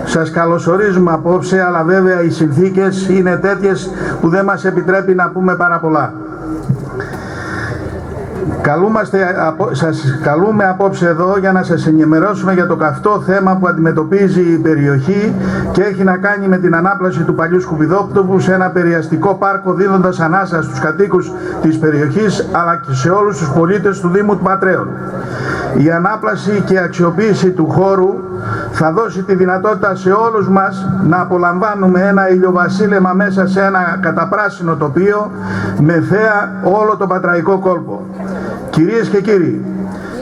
Σας καλωσορίζουμε απόψε, αλλά βέβαια οι συνθήκες είναι τέτοιες που δεν μας επιτρέπει να πούμε πάρα πολλά. Σας καλούμε απόψε εδώ για να σας ενημερώσουμε για το καυτό θέμα που αντιμετωπίζει η περιοχή και έχει να κάνει με την ανάπλαση του παλιού σκουπιδόπτωπου σε ένα περιαστικό πάρκο, δίνοντας ανάσα στους κατοίκους της περιοχής αλλά και σε όλους τους πολίτες του Δήμου του Πατρέων. Η ανάπλαση και αξιοποίηση του χώρου θα δώσει τη δυνατότητα σε όλους μας να απολαμβάνουμε ένα ηλιοβασίλεμα μέσα σε ένα καταπράσινο τοπίο με θέα όλο τον πατραϊκό κόλπο. Κυρίες και κύριοι,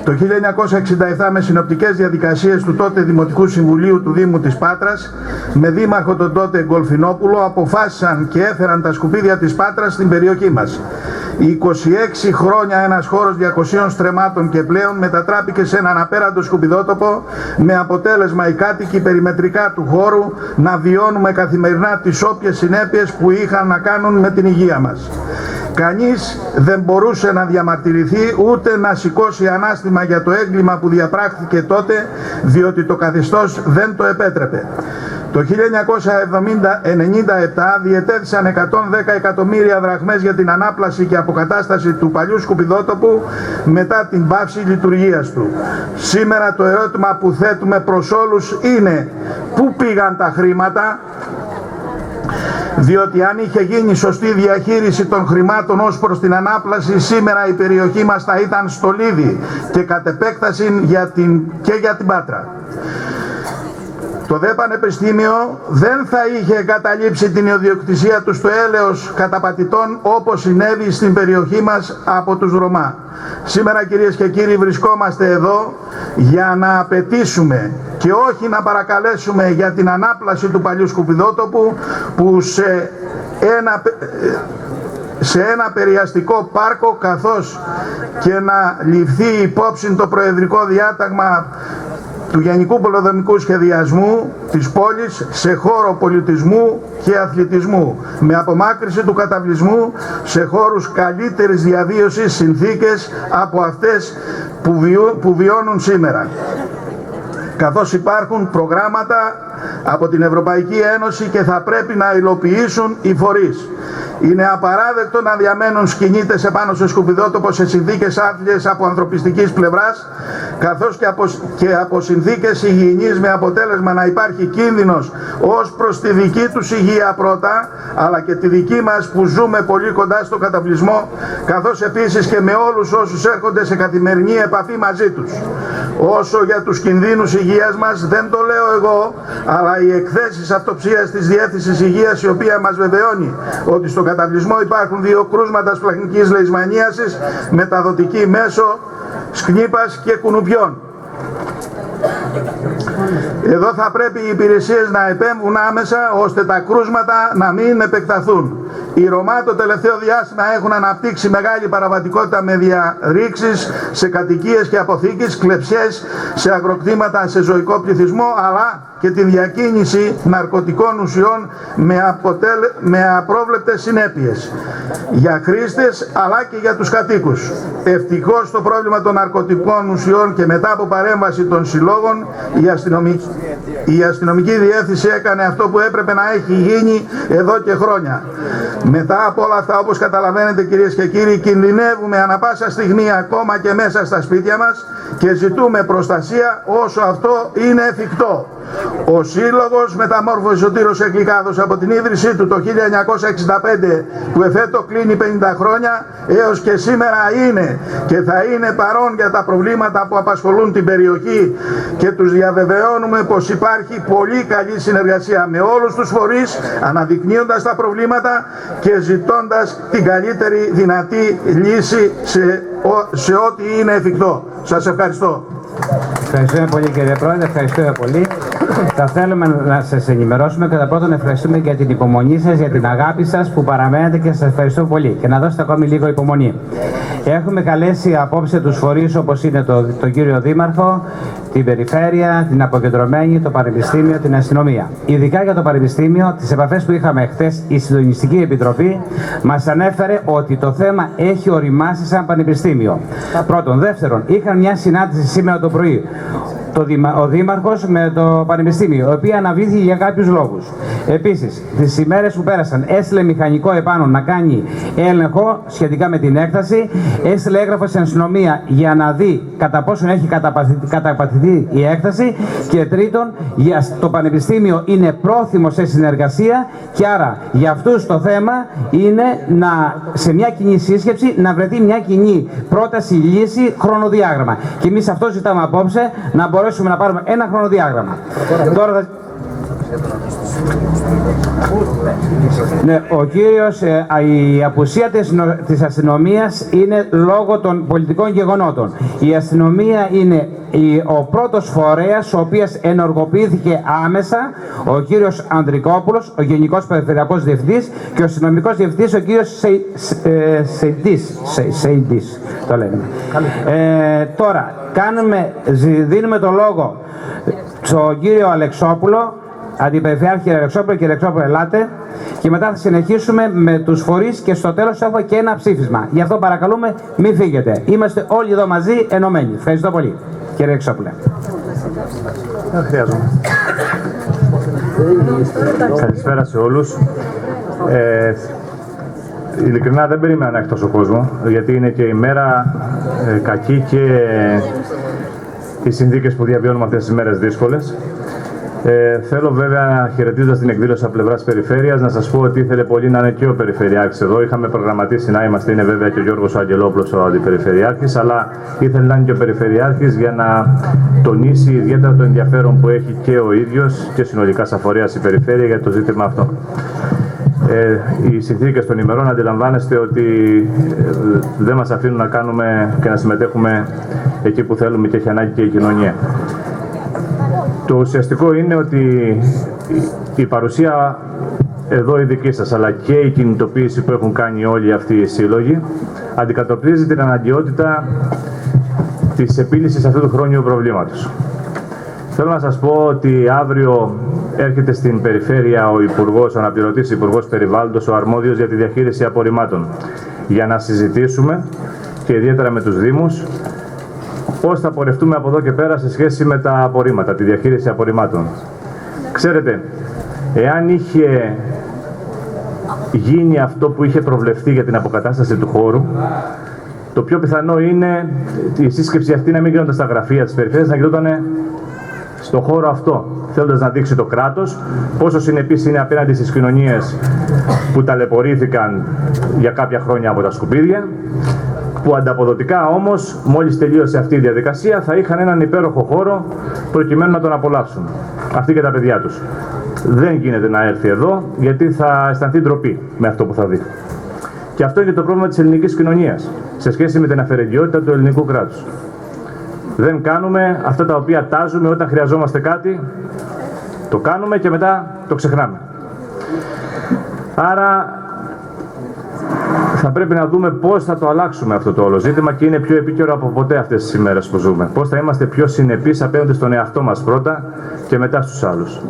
το 1967 με συνοπτικές διαδικασίες του τότε Δημοτικού Συμβουλίου του Δήμου της Πάτρας με δήμαρχο τον τότε Γκολφινόπουλο αποφάσισαν και έφεραν τα σκουπίδια της Πάτρας στην περιοχή μας. 26 χρόνια ένας χώρος 200 στρεμμάτων και πλέον μετατράπηκε σε έναν απέραντο σκουπιδότοπο με αποτέλεσμα οι κάτοικοι περιμετρικά του χώρου να βιώνουμε καθημερινά τις όποιες συνέπειες που είχαν να κάνουν με την υγεία μας. Κανείς δεν μπορούσε να διαμαρτυρηθεί ούτε να σηκώσει ανάστημα για το έγκλημα που διαπράχθηκε τότε, διότι το καθεστώς δεν το επέτρεπε. Το 1997 διετέθησαν 110 εκατομμύρια δραχμές για την ανάπλαση και αποκατάσταση του παλιού σκουπιδότοπου μετά την πάυση λειτουργίας του. Σήμερα το ερώτημα που θέτουμε προς όλους είναι πού πήγαν τα χρήματα, διότι αν είχε γίνει σωστή διαχείριση των χρημάτων ως προς την ανάπλαση, σήμερα η περιοχή μας θα ήταν στολίδι και κατ' επέκταση και για την Πάτρα. Το ΔΕ Πανεπιστήμιο δεν θα είχε εγκαταλείψει την ιδιοκτησία του στο έλεος καταπατητών όπως συνέβη στην περιοχή μας από τους Ρωμά. Σήμερα, κυρίες και κύριοι, βρισκόμαστε εδώ για να απαιτήσουμε και όχι να παρακαλέσουμε για την ανάπλαση του παλιού σκουπιδότοπου που σε ένα περιαστικό πάρκο, καθώς και να ληφθεί υπόψη το προεδρικό διάταγμα του Γενικού Πολεοδομικού Σχεδιασμού της πόλης σε χώρο πολιτισμού και αθλητισμού, με απομάκρυση του καταβλισμού σε χώρους καλύτερης διαβίωσης συνθήκες από αυτές που βιώνουν σήμερα. Καθώς υπάρχουν προγράμματα από την Ευρωπαϊκή Ένωση και θα πρέπει να υλοποιήσουν οι φορείς. Είναι απαράδεκτο να διαμένουν σκηνίτες επάνω σε σκουπιδότοπο σε συνθήκες άθλιες από ανθρωπιστικής πλευράς, καθώς και από συνθήκες υγιεινής, με αποτέλεσμα να υπάρχει κίνδυνος ως προς τη δική τους υγεία πρώτα, αλλά και τη δική μας που ζούμε πολύ κοντά στο καταβλισμό, καθώς επίσης και με όλους όσους έρχονται σε καθημερινή επαφή μαζί τους. Όσο για τους κινδύνους υγείας μας, δεν το λέω εγώ, αλλά οι εκθέσεις αυτοψίας της Διεύθυνσης Υγείας, η οποία μας βεβαιώνει ότι στο καταβλισμό υπάρχουν 2 κρούσματα σπλαχνικής λεϊσμανίασης, μεταδοτική μέσω σκνίπας και κουνουπιών. Εδώ θα πρέπει οι υπηρεσίες να επέμβουν άμεσα ώστε τα κρούσματα να μην επεκταθούν. Οι Ρωμά το τελευταίο διάστημα έχουν αναπτύξει μεγάλη παραβατικότητα με διαρρήξεις σε κατοικίες και αποθήκες, κλεψιές σε αγροκτήματα, σε ζωικό πληθυσμό, αλλά και την διακίνηση ναρκωτικών ουσιών με απρόβλεπτες συνέπειες για χρήστες αλλά και για τους κατοίκους. Ευτυχώς το πρόβλημα των ναρκωτικών ουσιών και μετά από παρέμβαση των συλλόγων η αστυνομική διεύθυνση έκανε αυτό που έπρεπε να έχει γίνει εδώ και χρόνια. Μετά από όλα αυτά, όπως καταλαβαίνετε κυρίες και κύριοι, κινδυνεύουμε ανα πάσα στιγμή ακόμα και μέσα στα σπίτια μας και ζητούμε προστασία όσο αυτό είναι εφικτό. Ο Σύλλογος Μεταμόρφωσης Σωτήρος Εκκλικάδος από την ίδρυσή του το 1965 που εφέτο κλείνει 50 χρόνια έως και σήμερα είναι και θα είναι παρόν για τα προβλήματα που απασχολούν την περιοχή και τους διαβεβαιώνουμε πως υπάρχει πολύ καλή συνεργασία με όλους τους φορείς, αναδεικνύοντας τα προβλήματα και ζητώντας την καλύτερη δυνατή λύση σε ό,τι είναι εφικτό. Σας ευχαριστώ. Ευχαριστούμε πολύ κύριε Πρόεδρε, ευχαριστούμε πολύ. Θα θέλουμε να σας ενημερώσουμε κατά πρώτον ευχαριστούμε για την υπομονή σας, για την αγάπη σας που παραμένετε και σας ευχαριστώ πολύ. Και να δώσετε ακόμη λίγο υπομονή. Έχουμε καλέσει απόψε τους φορείς όπως είναι τον κύριο Δήμαρχο, την Περιφέρεια, την Αποκεντρωμένη, το Πανεπιστήμιο, την Αστυνομία. Ειδικά για το Πανεπιστήμιο, τις επαφές που είχαμε χθες, η Συντονιστική Επιτροπή μας ανέφερε ότι το θέμα έχει οριμάσει σαν Πανεπιστήμιο. Πρώτον. Δεύτερον, είχαν μια συνάντηση σήμερα το πρωί ο Δήμαρχος με το Πανεπιστήμιο, η οποία αναβλήθηκε για κάποιους λόγους. Επίσης, τις ημέρες που πέρασαν, έστειλε μηχανικό επάνω να κάνει έλεγχο σχετικά με την έκταση, έστειλε έγγραφο στην αστυνομία για να δει κατά πόσον έχει καταπατηθεί η έκταση και τρίτον, το Πανεπιστήμιο είναι πρόθυμο σε συνεργασία και άρα για αυτούς το θέμα είναι σε μια κοινή σύσκεψη να βρεθεί μια κοινή πρόταση, λύση, χρονοδιάγραμμα. Και εμείς αυτό ζητάμε απόψε, να μπορέσουμε να πάρουμε ένα χρονοδιάγραμμα. Τώρα ναι, ο κύριος, η απουσία της αστυνομίας είναι λόγω των πολιτικών γεγονότων. Η αστυνομία είναι ο πρώτος φορέας ο οποίος ενεργοποιήθηκε άμεσα, ο κύριος Ανδρικόπουλος, ο Γενικός Περιφερειακός Διευθυντής και ο αστυνομικός διευθυντής ο κύριος Σεϊντής, το λέμε. Τώρα, δίνουμε το λόγο στον κύριο Αλεξόπουλο, Αντιπεριφερειάρχη Αλεξόπουλο. Κύριε Αλεξόπουλο, ελάτε και μετά θα συνεχίσουμε με τους φορείς και στο τέλος έχουμε και ένα ψήφισμα. Γι' αυτό παρακαλούμε μην φύγετε. Είμαστε όλοι εδώ μαζί ενωμένοι. Ευχαριστώ πολύ. Κύριε Αλεξόπουλε. Δεν χρειάζομαι. Καλησπέρα σε όλους. Ειλικρινά δεν περίμενα να έχει τόσο κόσμο, γιατί είναι και η μέρα κακή και οι συνθήκες που διαβιώνουμε αυτές τις μέρες δύσκολες. Θέλω βέβαια, χαιρετίζοντας την εκδήλωση από πλευράς Περιφέρειας, να σας πω ότι ήθελε πολύ να είναι και ο Περιφερειάρχης εδώ. Είχαμε προγραμματίσει να είμαστε, είναι βέβαια και ο Γιώργος Αγγελόπουλος ο Αντιπεριφερειάρχης, αλλά ήθελε να είναι και ο Περιφερειάρχης για να τονίσει ιδιαίτερα το ενδιαφέρον που έχει και ο ίδιος και συνολικά σαν φορέας η Περιφέρεια για το ζήτημα αυτό. Οι συνθήκες των ημερών αντιλαμβάνεστε ότι δεν μας αφήνουν να κάνουμε και να συμμετέχουμε εκεί που θέλουμε και έχει ανάγκη και η κοινωνία. Το ουσιαστικό είναι ότι η παρουσία εδώ η δική σας, αλλά και η κινητοποίηση που έχουν κάνει όλοι αυτοί οι σύλλογοι, αντικατοπτρίζει την αναγκαιότητα της επίλυσης αυτού του χρόνιου προβλήματος. Θέλω να σας πω ότι αύριο έρχεται στην Περιφέρεια ο Υπουργός, ο αναπληρωτής Υπουργός Περιβάλλοντος, ο αρμόδιος για τη διαχείριση απορριμμάτων, για να συζητήσουμε και ιδιαίτερα με τους Δήμους πώς θα πορευτούμε από εδώ και πέρα σε σχέση με τα απορρίμματα, τη διαχείριση απορριμμάτων. Ξέρετε, εάν είχε γίνει αυτό που είχε προβλεφθεί για την αποκατάσταση του χώρου, το πιο πιθανό είναι η σύσκεψη αυτή να μην γίνονταν στα γραφεία της Περιφέρειας, να γινόταν στο χώρο αυτό, θέλοντας να δείξει το κράτος πόσο συνεπής είναι απέναντι στις κοινωνίες που ταλαιπωρήθηκαν για κάποια χρόνια από τα σκουπίδια, που ανταποδοτικά όμως, μόλις τελείωσε αυτή η διαδικασία, θα είχαν έναν υπέροχο χώρο προκειμένου να τον απολαύσουν, αυτοί και τα παιδιά τους. Δεν γίνεται να έρθει εδώ, γιατί θα αισθανθεί ντροπή με αυτό που θα δει. Και αυτό είναι το πρόβλημα της ελληνικής κοινωνίας, σε σχέση με την αφαιρεγγιότητα του ελληνικού κράτους. Δεν κάνουμε αυτά τα οποία τάζουμε όταν χρειαζόμαστε κάτι, το κάνουμε και μετά το ξεχνάμε. Άρα θα πρέπει να δούμε πώς θα το αλλάξουμε αυτό το όλο ζήτημα και είναι πιο επίκαιρο από ποτέ αυτές τις ημέρες που ζούμε. Πώς θα είμαστε πιο συνεπείς απέναντι στον εαυτό μας πρώτα και μετά στους άλλους.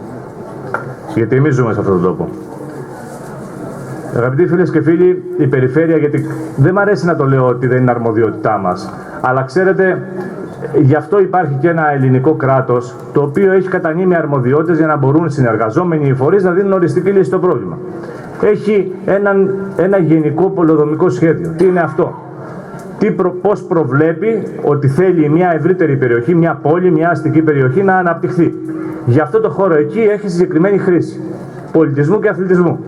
Γιατί εμείς ζούμε σε αυτόν τον τόπο. Αγαπητοί φίλες και φίλοι, η περιφέρεια, γιατί δεν μ' αρέσει να το λέω ότι δεν είναι αρμοδιότητά μας, αλλά ξέρετε, γι' αυτό υπάρχει και ένα ελληνικό κράτος, το οποίο έχει κατανείμει αρμοδιότητες για να μπορούν συνεργαζόμενοι οι φορείς να δίνουν οριστική λύση στο πρόβλημα. Έχει ένα γενικό πολεοδομικό σχέδιο. Τι είναι αυτό? Πώς προβλέπει ότι θέλει μια ευρύτερη περιοχή, μια πόλη, μια αστική περιοχή να αναπτυχθεί. Γι' αυτό το χώρο εκεί έχει συγκεκριμένη χρήση πολιτισμού και αθλητισμού.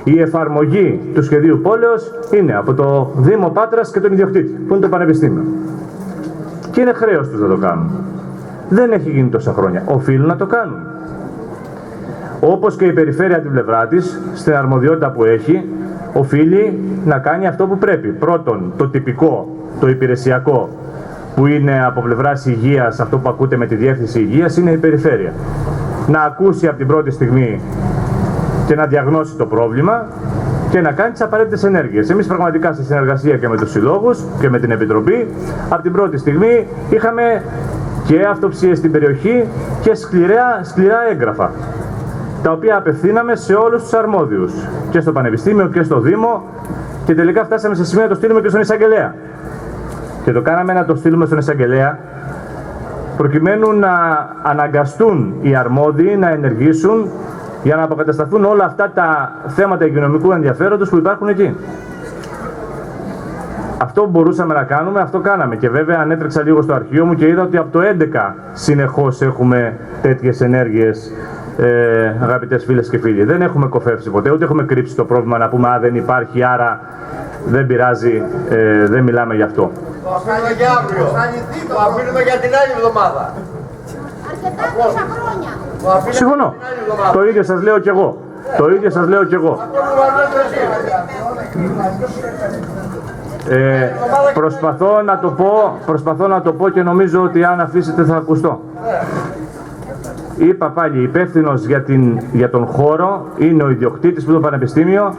Η εφαρμογή του σχεδίου πόλεως είναι από το Δήμο Πάτρας και τον ιδιοκτήτη, που είναι το Πανεπιστήμιο. Και είναι χρέος τους να το κάνουν. Δεν έχει γίνει τόσα χρόνια. Οφείλουν να το κάνουν. Όπως και η περιφέρεια από την πλευρά της, στην αρμοδιότητα που έχει, οφείλει να κάνει αυτό που πρέπει. Πρώτον, το τυπικό, το υπηρεσιακό, που είναι από πλευράς υγείας, αυτό που ακούτε με τη διεύθυνση υγείας, είναι η περιφέρεια. Να ακούσει από την πρώτη στιγμή και να διαγνώσει το πρόβλημα και να κάνει τις απαραίτητες ενέργειες. Εμείς πραγματικά σε συνεργασία και με τους συλλόγους και με την Επιτροπή, από την πρώτη στιγμή είχαμε και αυτοψίες στην περιοχή και σκληρά έγγραφα, τα οποία απευθύναμε σε όλους τους αρμόδιους, και στο Πανεπιστήμιο και στο Δήμο, και τελικά φτάσαμε σε σημείο να το στείλουμε και στον εισαγγελέα. Και το κάναμε να το στείλουμε στον εισαγγελέα προκειμένου να αναγκαστούν οι αρμόδιοι να ενεργήσουν για να αποκατασταθούν όλα αυτά τα θέματα υγειονομικού ενδιαφέροντος που υπάρχουν εκεί. Αυτό που μπορούσαμε να κάνουμε, αυτό κάναμε. Και βέβαια ανέτρεξα λίγο στο αρχείο μου και είδα ότι από το 2011 συνεχώς έχουμε τέτοιες ενέργειες, αγαπητές φίλες και φίλοι. Δεν έχουμε κοφεύσει ποτέ, ούτε έχουμε κρύψει το πρόβλημα να πούμε «Α, δεν υπάρχει, άρα δεν πειράζει, δεν μιλάμε γι' αυτό». Το αφήνουμε για αύριο. Το αφήνουμε για την άλλη εβδομάδα. Αρκετά τόσα χρόνια. Συμφωνώ. Το ίδιο σας λέω κι εγώ. Το ίδιο σας λέω κι εγώ. Προσπαθώ να το πω και νομίζω ότι αν αφήσετε θα ακουστώ. Είπα πάλι, υπεύθυνος για τον χώρο είναι ο ιδιοκτήτης που είναι το Πανεπιστήμιο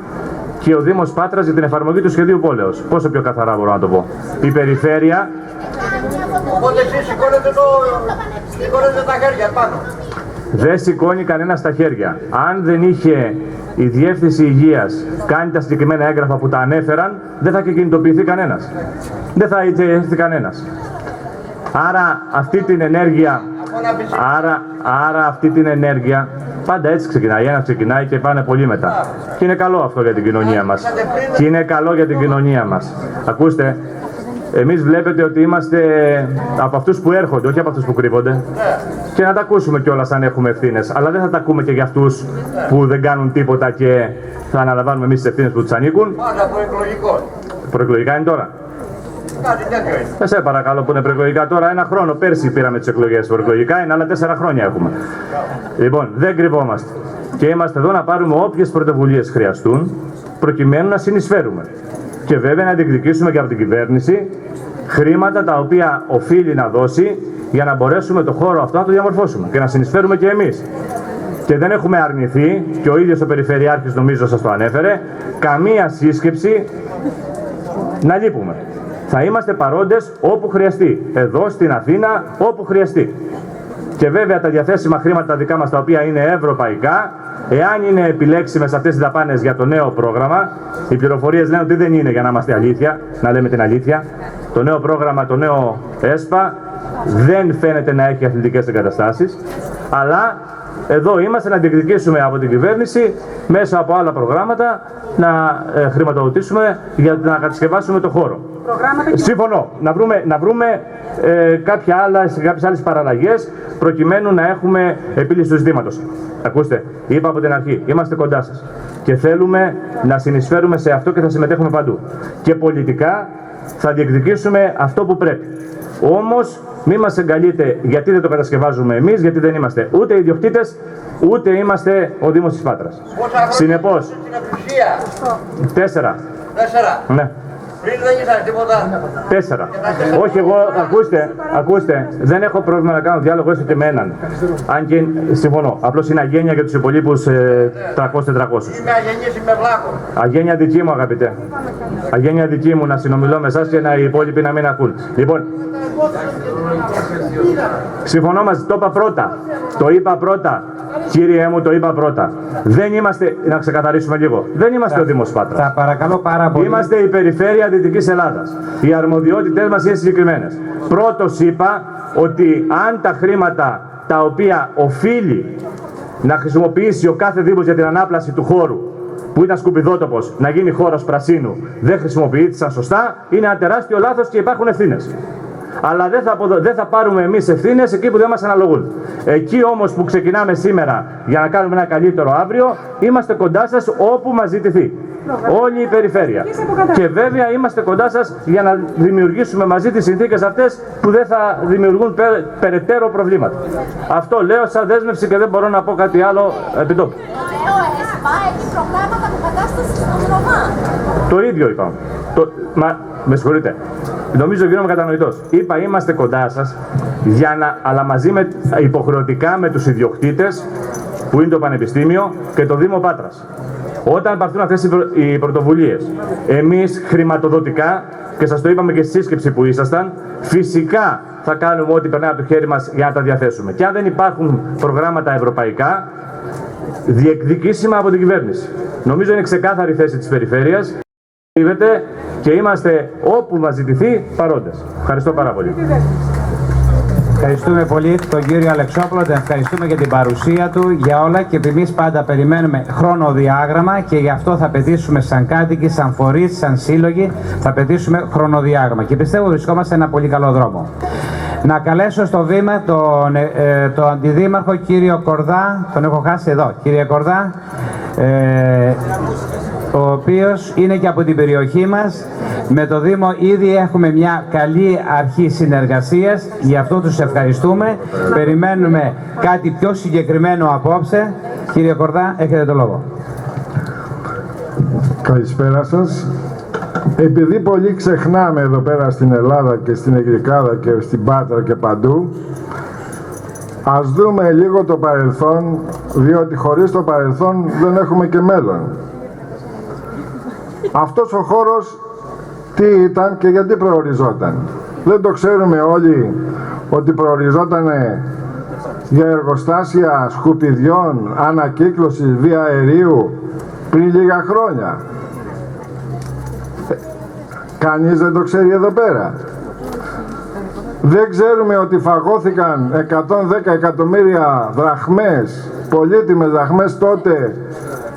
και ο Δήμος Πάτρας για την εφαρμογή του σχεδίου πόλεως. Πόσο πιο καθαρά μπορώ να το πω. Η περιφέρεια... Οπότε εσείς σηκώνετε τα χέρια πάνω. Δεν σηκώνει κανένα τα χέρια. Αν δεν είχε η Διεύθυνση Υγείας κάνει τα συγκεκριμένα έγγραφα που τα ανέφεραν, δεν θα είχε κινητοποιηθεί κανένας. Δεν θα είχε έρθει κανένας. Άρα αυτή την ενέργεια πάντα έτσι ξεκινάει. Ένα ξεκινάει και πάνε πολύ μετά. Και είναι καλό αυτό για την κοινωνία μας. Και είναι καλό για την κοινωνία μας. Ακούστε, εμείς βλέπετε ότι είμαστε από αυτούς που έρχονται, όχι από αυτούς που κρύβονται. Και να τα ακούσουμε κιόλας αν έχουμε ευθύνες. Αλλά δεν θα τα ακούμε και για αυτούς που δεν κάνουν τίποτα και θα αναλαμβάνουμε εμείς τις ευθύνες που τους ανήκουν. Πάντα προεκλογικό. Προεκλογικά είναι τώρα. Κάτι τέτοιο είναι. Σε παρακαλώ που είναι προεκλογικά τώρα, ένα χρόνο. Πέρσι πήραμε τις εκλογές. Προεκλογικά είναι, αλλά 4 χρόνια έχουμε. Λοιπόν, δεν κρυβόμαστε. Και είμαστε εδώ να πάρουμε όποιες πρωτοβουλίες χρειαστούν, προκειμένου να συνεισφέρουμε. Και βέβαια να διεκδικήσουμε και από την κυβέρνηση χρήματα τα οποία οφείλει να δώσει για να μπορέσουμε το χώρο αυτό να το διαμορφώσουμε και να συνεισφέρουμε και εμείς. Και δεν έχουμε αρνηθεί, και ο ίδιος ο Περιφερειάρχης νομίζω σας το ανέφερε, καμία σύσκεψη να λείπουμε. Θα είμαστε παρόντες όπου χρειαστεί, εδώ στην Αθήνα όπου χρειαστεί. Και βέβαια τα διαθέσιμα χρήματα τα δικά μας τα οποία είναι ευρωπαϊκά, εάν είναι επιλέξιμες αυτές τις δαπάνες για το νέο πρόγραμμα, οι πληροφορίες λένε ότι δεν είναι, για να είμαστε αλήθεια, να λέμε την αλήθεια. Το νέο πρόγραμμα, το νέο ΕΣΠΑ, δεν φαίνεται να έχει αθλητικές εγκαταστάσεις, αλλά εδώ είμαστε να διεκδικήσουμε από την κυβέρνηση μέσα από άλλα προγράμματα να χρηματοδοτήσουμε για να κατασκευάσουμε το χώρο. Σύμφωνο, να βρούμε κάποιες άλλες παραλλαγές προκειμένου να έχουμε επίλυση του ζητήματος. Ακούστε, είπα από την αρχή, είμαστε κοντά σας και θέλουμε να συνεισφέρουμε σε αυτό και θα συμμετέχουμε παντού. Και πολιτικά θα διεκδικήσουμε αυτό που πρέπει. Όμως μη μας εγκαλείτε γιατί δεν το κατασκευάζουμε εμείς, γιατί δεν είμαστε ούτε ιδιοκτήτες, ούτε είμαστε ο Δήμος της Πάτρας. Συνεπώς, 4. 4. Ναι. Πριν δεν ήσασταν τίποτα. 4. Όχι, εγώ, ακούστε, δεν έχω πρόβλημα να κάνω διάλογο έστω και με έναν. Αν και συμφωνώ. Απλώς είναι αγένεια για τους υπολείπους 300-400. Είμαι αγενής, είμαι βλάχος. Αγένεια δική μου, αγαπητέ. Αγένεια δική μου να συνομιλώ με εσάς και οι υπόλοιποι να μην ακούν. Λοιπόν, συμφωνώ μαζί, το είπα πρώτα. Το είπα πρώτα. Κύριε μου, το είπα πρώτα. Δεν είμαστε, να ξεκαθαρίσουμε λίγο, δεν είμαστε ο Δήμος Πάτρας. Θα παρακαλώ πάρα πολύ. Είμαστε η Περιφέρεια Δυτικής Ελλάδας. Οι αρμοδιότητες μας είναι συγκεκριμένες. Πρώτος είπα ότι αν τα χρήματα τα οποία οφείλει να χρησιμοποιήσει ο κάθε Δήμος για την ανάπλαση του χώρου, που ήταν σκουπιδότοπος, να γίνει χώρος πρασίνου, δεν χρησιμοποιήθησαν σωστά, είναι ένα τεράστιο λάθος και υπάρχουν ευθύνες. Αλλά δεν θα πάρουμε εμείς ευθύνες εκεί που δεν μας αναλογούν. Εκεί όμως που ξεκινάμε σήμερα για να κάνουμε ένα καλύτερο αύριο, είμαστε κοντά σας όπου μας ζητηθεί. Όλη η περιφέρεια. Και βέβαια είμαστε κοντά σας για να δημιουργήσουμε μαζί τις συνθήκες αυτές που δεν θα δημιουργούν περαιτέρω προβλήματα. Αυτό λέω σαν δέσμευση και δεν μπορώ να πω κάτι άλλο επί τόπου. Το ίδιο είπαμε. Με συγχωρείτε. Νομίζω γίνομαι κατανοητός. Είπα είμαστε κοντά σας, αλλά μαζί υποχρεωτικά με τους ιδιοκτήτες που είναι το Πανεπιστήμιο και το Δήμο Πάτρας. Όταν πάρθουν αυτές οι πρωτοβουλίες, εμείς χρηματοδοτικά, και σας το είπαμε και στη σύσκεψη που ήσασταν, φυσικά θα κάνουμε ό,τι περνάει από το χέρι μας για να τα διαθέσουμε. Και αν δεν υπάρχουν προγράμματα ευρωπαϊκά, διεκδικήσιμα από την κυβέρνηση. Νομίζω είναι ξεκάθαρη η θέση της περιφέρειας. Και είμαστε όπου μας ζητηθεί παρόντες. Ευχαριστώ πάρα πολύ. Ευχαριστούμε πολύ τον κύριο Αλεξόπουλο, τον ευχαριστούμε για την παρουσία του, για όλα, και εμείς πάντα περιμένουμε χρονοδιάγραμμα και γι' αυτό θα πετήσουμε σαν κάτοικοι, σαν φορείς, σαν σύλλογοι, θα πετήσουμε χρονοδιάγραμμα και πιστεύω βρισκόμαστε σε ένα πολύ καλό δρόμο. Να καλέσω στο βήμα τον αντιδήμαρχο κύριο Κορδά, τον έχω χάσει εδώ. Κύριε Κορδά, ο οποίος είναι και από την περιοχή μας. Με το Δήμο ήδη έχουμε μια καλή αρχή συνεργασίας, γι' αυτό τους ευχαριστούμε. Περιμένουμε κάτι πιο συγκεκριμένο απόψε. Κύριε Κορδά, έχετε το λόγο. Καλησπέρα σας. Επειδή πολύ ξεχνάμε εδώ πέρα στην Ελλάδα και στην Εκκληκάδα και στην Πάτρα και παντού, ας δούμε λίγο το παρελθόν, διότι χωρίς το παρελθόν δεν έχουμε και μέλλον. Αυτός ο χώρος τι ήταν και γιατί προοριζόταν? Δεν το ξέρουμε όλοι ότι προοριζόταν για εργοστάσια σκουπιδιών, ανακύκλωσης, βία αερίου πριν λίγα χρόνια? Κανείς δεν το ξέρει εδώ πέρα. Δεν ξέρουμε ότι φαγώθηκαν 110 εκατομμύρια δραχμές, πολύτιμες δραχμές τότε,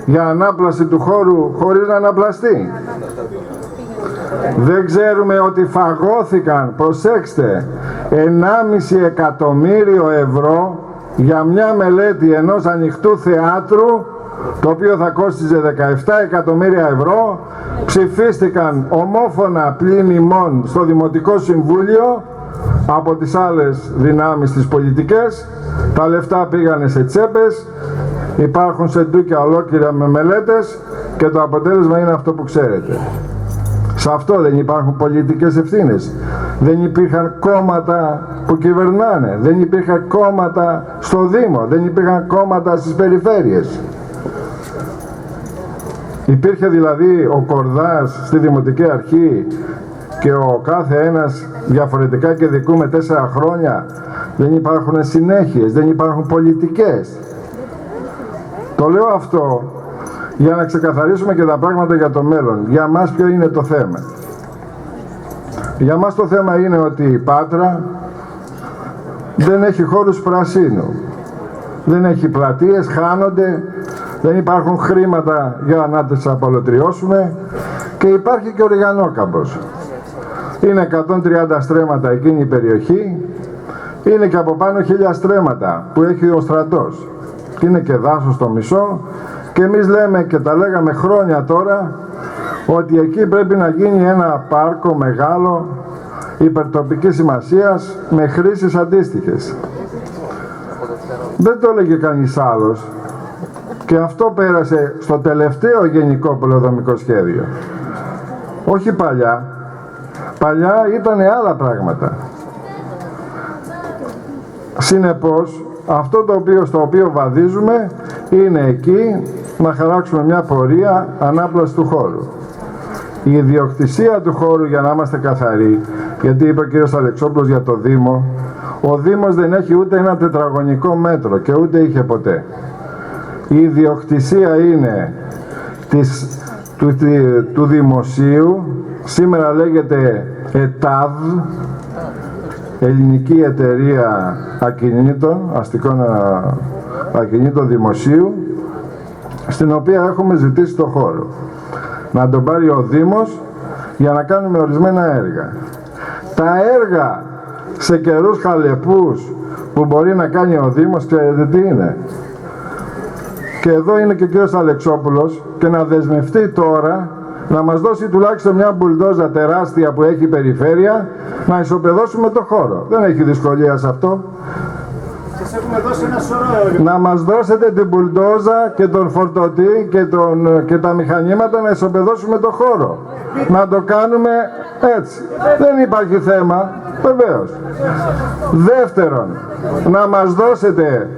για ανάπλαση του χώρου χωρίς να αναπλαστεί. Δεν ξέρουμε ότι φαγώθηκαν, προσέξτε, 1,5 εκατομμύριο ευρώ για μια μελέτη ενός ανοιχτού θεάτρου, το οποίο θα κόστιζε 17 εκατομμύρια ευρώ. Ψηφίστηκαν ομόφωνα πλην ημών στο Δημοτικό Συμβούλιο από τις άλλες δυνάμεις τις πολιτικές. Τα λεφτά πήγανε σε τσέπες, υπάρχουν σεντούκια ολόκληρα με μελέτες και το αποτέλεσμα είναι αυτό που ξέρετε. Σε αυτό δεν υπάρχουν πολιτικές ευθύνες. Δεν υπήρχαν κόμματα που κυβερνάνε, δεν υπήρχαν κόμματα στο Δήμο, δεν υπήρχαν κόμματα στις περιφέρειες. Υπήρχε δηλαδή ο Κορδάς στη Δημοτική Αρχή και ο κάθε ένας διαφορετικά και δικούμε 4 χρόνια. Δεν υπάρχουν συνέχειες, δεν υπάρχουν πολιτικές. Το λέω αυτό για να ξεκαθαρίσουμε και τα πράγματα για το μέλλον. Για μας ποιο είναι το θέμα? Για μας το θέμα είναι ότι η Πάτρα δεν έχει χώρους πρασίνου. Δεν έχει πλατείες, χάνονται, δεν υπάρχουν χρήματα για να τις απολωτριώσουμε και υπάρχει και ο Ριγανόκαμπος. Είναι 130 στρέμματα εκείνη η περιοχή, είναι και από πάνω 1000 στρέμματα που έχει ο στρατός. Είναι και δάσος το μισό και εμείς λέμε και τα λέγαμε χρόνια τώρα ότι εκεί πρέπει να γίνει ένα πάρκο μεγάλο υπερτοπικής σημασίας με χρήσεις αντίστοιχες. Δεν το έλεγε κανείς άλλος και αυτό πέρασε στο τελευταίο γενικό πολεοδομικό σχέδιο. Όχι παλιά. Παλιά ήταν άλλα πράγματα. Συνεπώς, αυτό στο οποίο βαδίζουμε είναι εκεί να χαράξουμε μια πορεία ανάπλαση του χώρου. Η ιδιοκτησία του χώρου, για να είμαστε καθαροί, γιατί είπε ο κύριος Αλεξόπουλος για το Δήμο, ο Δήμος δεν έχει ούτε ένα τετραγωνικό μέτρο και ούτε είχε ποτέ. Η ιδιοκτησία είναι του δημοσίου, σήμερα λέγεται ΕΤΑΔ, Ελληνική Εταιρεία Ακινήτων, Αστικών Ακινήτων Δημοσίου, στην οποία έχουμε ζητήσει το χώρο. Να τον πάρει ο Δήμος για να κάνουμε ορισμένα έργα. Τα έργα σε καιρούς χαλεπούς που μπορεί να κάνει ο Δήμος, ξέρετε τι είναι? Και εδώ είναι και ο κ. Αλεξόπουλος, και να δεσμευτεί τώρα να μας δώσει τουλάχιστον μια μπουλντόζα τεράστια που έχει η περιφέρεια, να ισοπεδώσουμε το χώρο. Δεν έχει δυσκολία σε αυτό. Σας έχουμε δώσει ένα σωρό. Να μας δώσετε την μπουλντόζα και τον φορτωτή και τα μηχανήματα να ισοπεδώσουμε το χώρο. Να το κάνουμε έτσι. Δεν υπάρχει θέμα, βεβαίως. Δεύτερον, να μας δώσετε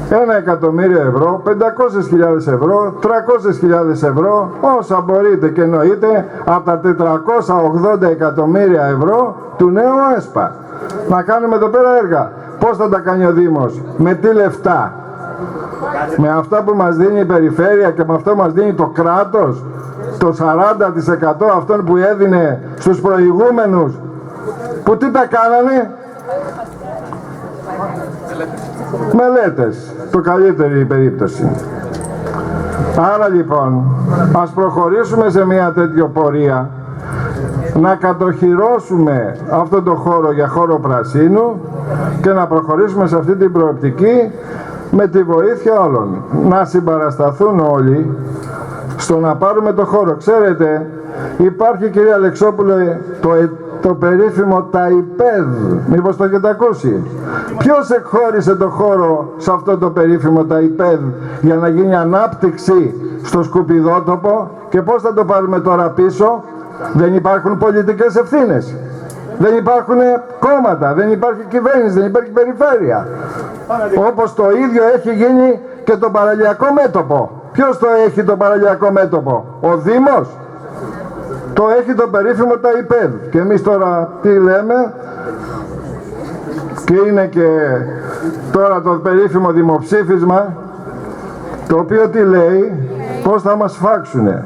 1.000.000 ευρώ, 500.000 ευρώ, 300.000 ευρώ, όσα μπορείτε και εννοείτε, από τα 480 εκατομμύρια ευρώ του νέου ΕΣΠΑ. Να κάνουμε εδώ πέρα έργα. Πώς θα τα κάνει ο Δήμος? Με τι λεφτά? Με αυτά που μας δίνει η περιφέρεια και με αυτό μας δίνει το κράτος, το 40% αυτών που έδινε στους προηγούμενους, που τι τα κάνανε? Μελέτες, το καλύτερη περίπτωση. Άρα λοιπόν, ας προχωρήσουμε σε μια τέτοια πορεία, να κατοχυρώσουμε αυτό το χώρο για χώρο πρασίνου και να προχωρήσουμε σε αυτή την προοπτική με τη βοήθεια όλων. Να συμπαρασταθούν όλοι στο να πάρουμε το χώρο. Ξέρετε, υπάρχει, κύριε Αλεξόπουλε, το περίφημο ΤΑΙΠΕΔ, μήπως το έχετε ακούσει? Ποιος εκχώρησε το χώρο σε αυτό το περίφημο ΤΑΙΠΕΔ για να γίνει ανάπτυξη στο σκουπιδότοπο? Και πώς θα το πάρουμε τώρα πίσω? Δεν υπάρχουν πολιτικές ευθύνες, δεν υπάρχουν κόμματα, δεν υπάρχει κυβέρνηση, δεν υπάρχει περιφέρεια. Όπως το ίδιο έχει γίνει και το παραλιακό μέτωπο. Ποιος το έχει το παραλιακό μέτωπο? Ο Δήμος? Το έχει το περίφημο ΤΑΙΠΕΔ. Και εμείς τώρα τι λέμε? Και είναι και τώρα το περίφημο δημοψήφισμα, το οποίο τι λέει? Πώς θα μας φάξουνε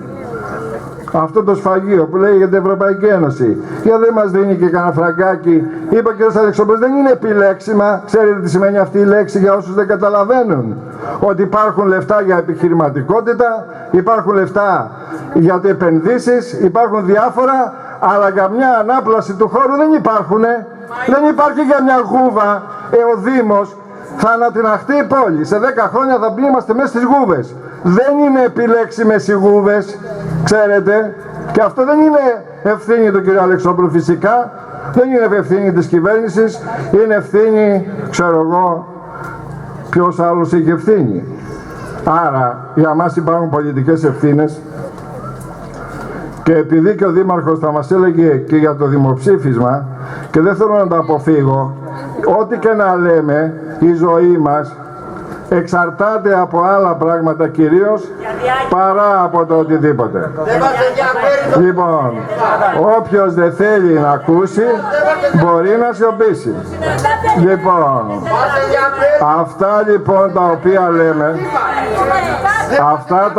αυτό το σφαγείο που λέει για την Ευρωπαϊκή Ένωση. Για δεν μας δίνει και κανένα φραγκάκι? Είπε ο κ. Αλεξόπουλος, δεν είναι επιλέξιμα. Ξέρετε τι σημαίνει αυτή η λέξη για όσους δεν καταλαβαίνουν? Ότι υπάρχουν λεφτά για επιχειρηματικότητα, υπάρχουν λεφτά για επενδύσεις, υπάρχουν διάφορα, αλλά για μια ανάπλαση του χώρου δεν υπάρχουν. Δεν υπάρχει για μια γούβα. Ο Δήμος θα ανατιναχτεί η πόλη. Σε 10 χρόνια θα είμαστε μέσα στις γούβες. Δεν είναι επιλέξιμες οι γούβες, ξέρετε. Και αυτό δεν είναι ευθύνη του κ. Αλεξόπουλου φυσικά. Δεν είναι ευθύνη της κυβέρνησης. Είναι ευθύνη, ξέρω εγώ, ποιος άλλος έχει ευθύνη. Άρα για μας υπάρχουν πολιτικές ευθύνες. Και επειδή και ο Δήμαρχος θα μας έλεγε και για το δημοψήφισμα, και δεν θέλω να το αποφύγω, ό,τι και να λέμε, η ζωή μας εξαρτάται από άλλα πράγματα κυρίως, παρά από το οτιδήποτε. Λοιπόν, όποιος δεν θέλει να ακούσει, μπορεί να σιωπήσει. Λοιπόν, αυτά λοιπόν τα οποία λέμε, αυτά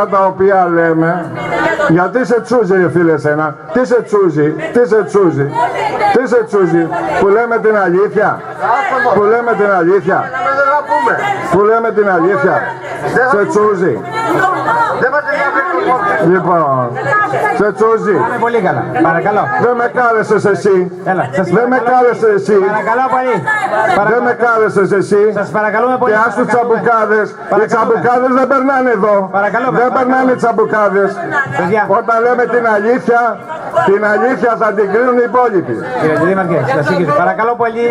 τα οποία λέμε, γιατί σε τσούζει ρε φίλε εσένα? Τι σε τσούζει? Που λέμε την αλήθεια? Σε τσούζει? Λοιπόν, σε τσούζει? Πάμε πολύ καλά. Παρακαλώ. Δεν με κάλεσες εσύ. Δεν με κάλεσες εσύ. Παρακαλώ πολύ. Δεν με κάλεσες εσύ. Σας παρακαλούμε πολύ. Και άσου τσαμπουκάδες. Οι τσαμπουκάδες δεν περνάνε εδώ. Παρακαλώ. Δεν περνάνε τσαμπουκάδες. Όταν λέμε την αλήθεια, Την αλήθεια θα την κρίνουν οι υπόλοιποι. Κύριε Δήμαρχε, σας συγχύζω. Παρακαλώ πολύ.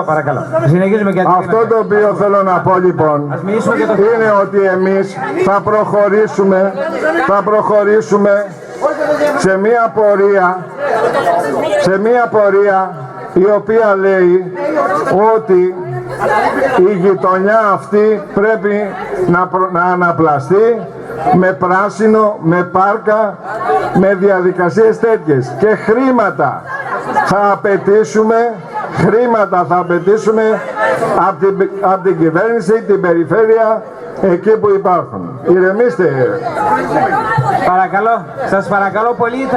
Παρακαλώ. Συνεχίζουμε και Αυτό το οποίο θέλω να πω λοιπόν είναι ότι εμείς θα προχωρήσουμε σε μια πορεία η οποία λέει ότι η γειτονιά αυτή πρέπει να αναπλαστεί με πράσινο, με πάρκα, με διαδικασίες τέτοιες και χρήματα θα απαιτήσουμε από την κυβέρνηση, την περιφέρεια, εκεί που υπάρχουν. Ηρεμήστε. Παρακαλώ, σας παρακαλώ πολύ,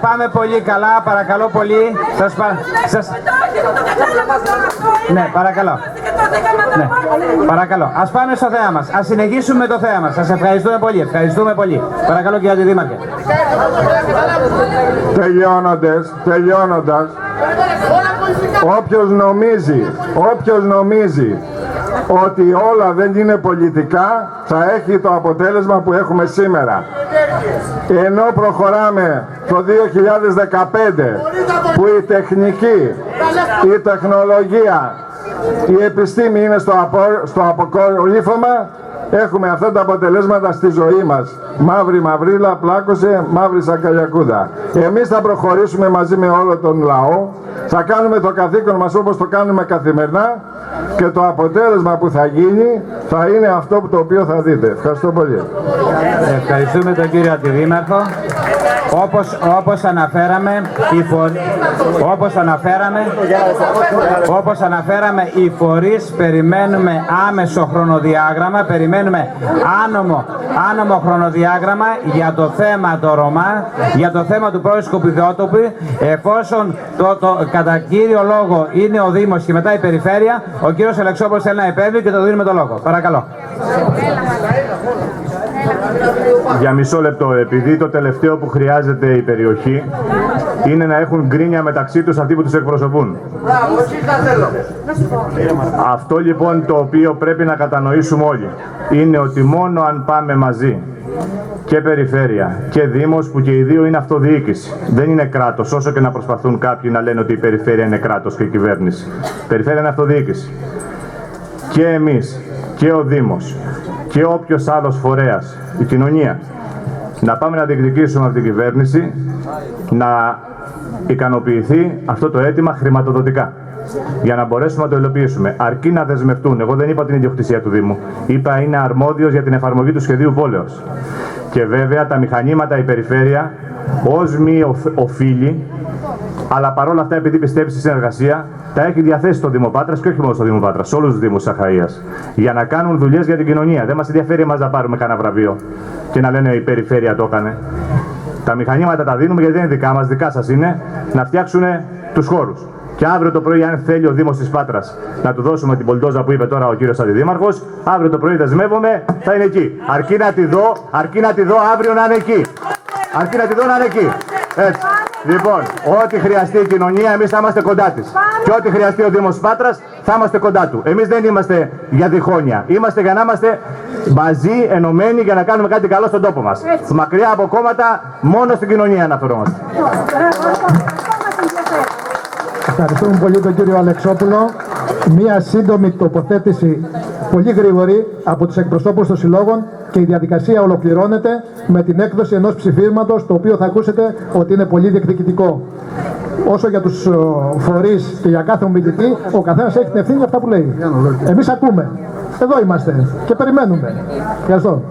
πάμε πολύ καλά, παρακαλώ πολύ, Ναι, παρακαλώ. Ναι, παρακαλώ, ας πάμε στο θέμα μας, ας συνεχίσουμε το θέμα μας, σας ευχαριστούμε πολύ, Παρακαλώ κύριε Αντιδήμαρχε. Τελειώνοντας, όποιος νομίζει ότι όλα δεν είναι πολιτικά, θα έχει το αποτέλεσμα που έχουμε σήμερα. Ενώ προχωράμε το 2015 που η τεχνική, η τεχνολογία, η επιστήμη είναι στο αποκορύφωμα, έχουμε αυτά τα αποτελέσματα στη ζωή μας. Μαύρη μαυρίλα πλάκωσε, μαύρη σαν καλιακούδα. Εμείς θα προχωρήσουμε μαζί με όλο τον λαό, θα κάνουμε το καθήκον μας όπως το κάνουμε καθημερινά και το αποτέλεσμα που θα γίνει θα είναι αυτό το οποίο θα δείτε. Ευχαριστώ πολύ. Ευχαριστούμε τον κύριο Αντιδήμαρχο. Όπως αναφέραμε, οι φορείς περιμένουμε άμεσο χρονοδιάγραμμα, περιμένουμε άνομο χρονοδιάγραμμα για το θέμα το Ρωμά, για το θέμα του πρώην Σκουπιδότοπου, εφόσον κατά κύριο λόγο είναι ο Δήμος και μετά η Περιφέρεια, ο κύριος Αλεξόπουλος θέλει να επέμβει και το δίνουμε το λόγο. Παρακαλώ. Για μισό λεπτό, επειδή το τελευταίο που χρειάζεται η περιοχή είναι να έχουν γκρίνια μεταξύ τους αυτοί που τους εκπροσωπούν. Αυτό λοιπόν το οποίο πρέπει να κατανοήσουμε όλοι είναι ότι μόνο αν πάμε μαζί και περιφέρεια και δήμος, που και οι δύο είναι αυτοδιοίκηση, δεν είναι κράτος, όσο και να προσπαθούν κάποιοι να λένε ότι η περιφέρεια είναι κράτος και η κυβέρνηση. Η περιφέρεια είναι αυτοδιοίκηση. Και εμείς και ο Δήμος και όποιος άλλος φορέας, η κοινωνία, να πάμε να διεκδικήσουμε από την κυβέρνηση να ικανοποιηθεί αυτό το αίτημα χρηματοδοτικά, για να μπορέσουμε να το υλοποιήσουμε. Αρκεί να δεσμευτούν. Εγώ δεν είπα την ιδιοκτησία του Δήμου. Είπα είναι αρμόδιος για την εφαρμογή του σχεδίου πόλεως. Και βέβαια τα μηχανήματα η περιφέρεια ως μη οφείλει, αλλά παρόλα αυτά επειδή πιστεύει στη συνεργασία, τα έχει διαθέσει στο Δήμο Πάτρας και όχι μόνο στο Δήμο Πάτρας, σε όλους τους Δήμους της Αχαΐας, για να κάνουν δουλειές για την κοινωνία. Δεν μας ενδιαφέρει εμάς να πάρουμε κανένα βραβείο και να λένε η περιφέρεια το έκανε. Τα μηχανήματα τα δίνουμε γιατί δεν είναι δικά μας, δικά σας είναι, να φτιάξουν τους χώρους. Και αύριο το πρωί, αν θέλει ο Δήμος της Πάτρας να του δώσουμε την πολτόζα που είπε τώρα ο κύριος Αντιδήμαρχος, αύριο το πρωί δεσμεύομαι, θα είναι εκεί. Αρκεί να τη δω αύριο να είναι εκεί. Αρκεί να τη δω να είναι εκεί. Έτσι. Λοιπόν, ό,τι χρειαστεί η κοινωνία, εμείς θα είμαστε κοντά της. Και ό,τι χρειαστεί ο Δήμος Πάτρας, θα είμαστε κοντά του. Εμείς δεν είμαστε για διχόνοια. Είμαστε για να είμαστε μαζί, ενωμένοι, για να κάνουμε κάτι καλό στον τόπο μας. Μακριά από κόμματα, μόνο στην κοινωνία αναφερόμαστε. Ευχαριστούμε πολύ τον κύριο Αλεξόπουλο. Μία σύντομη τοποθέτηση, πολύ γρήγορη, από τους εκπροσώπους των συλλόγων και η διαδικασία ολοκληρώνεται με την έκδοση ενός ψηφίσματος, το οποίο θα ακούσετε ότι είναι πολύ διεκδικητικό. Όσο για τους φορείς και για κάθε ομιλητή, ο καθένας έχει την ευθύνη για αυτά που λέει. Εμείς ακούμε. Εδώ είμαστε και περιμένουμε. Ευχαριστώ.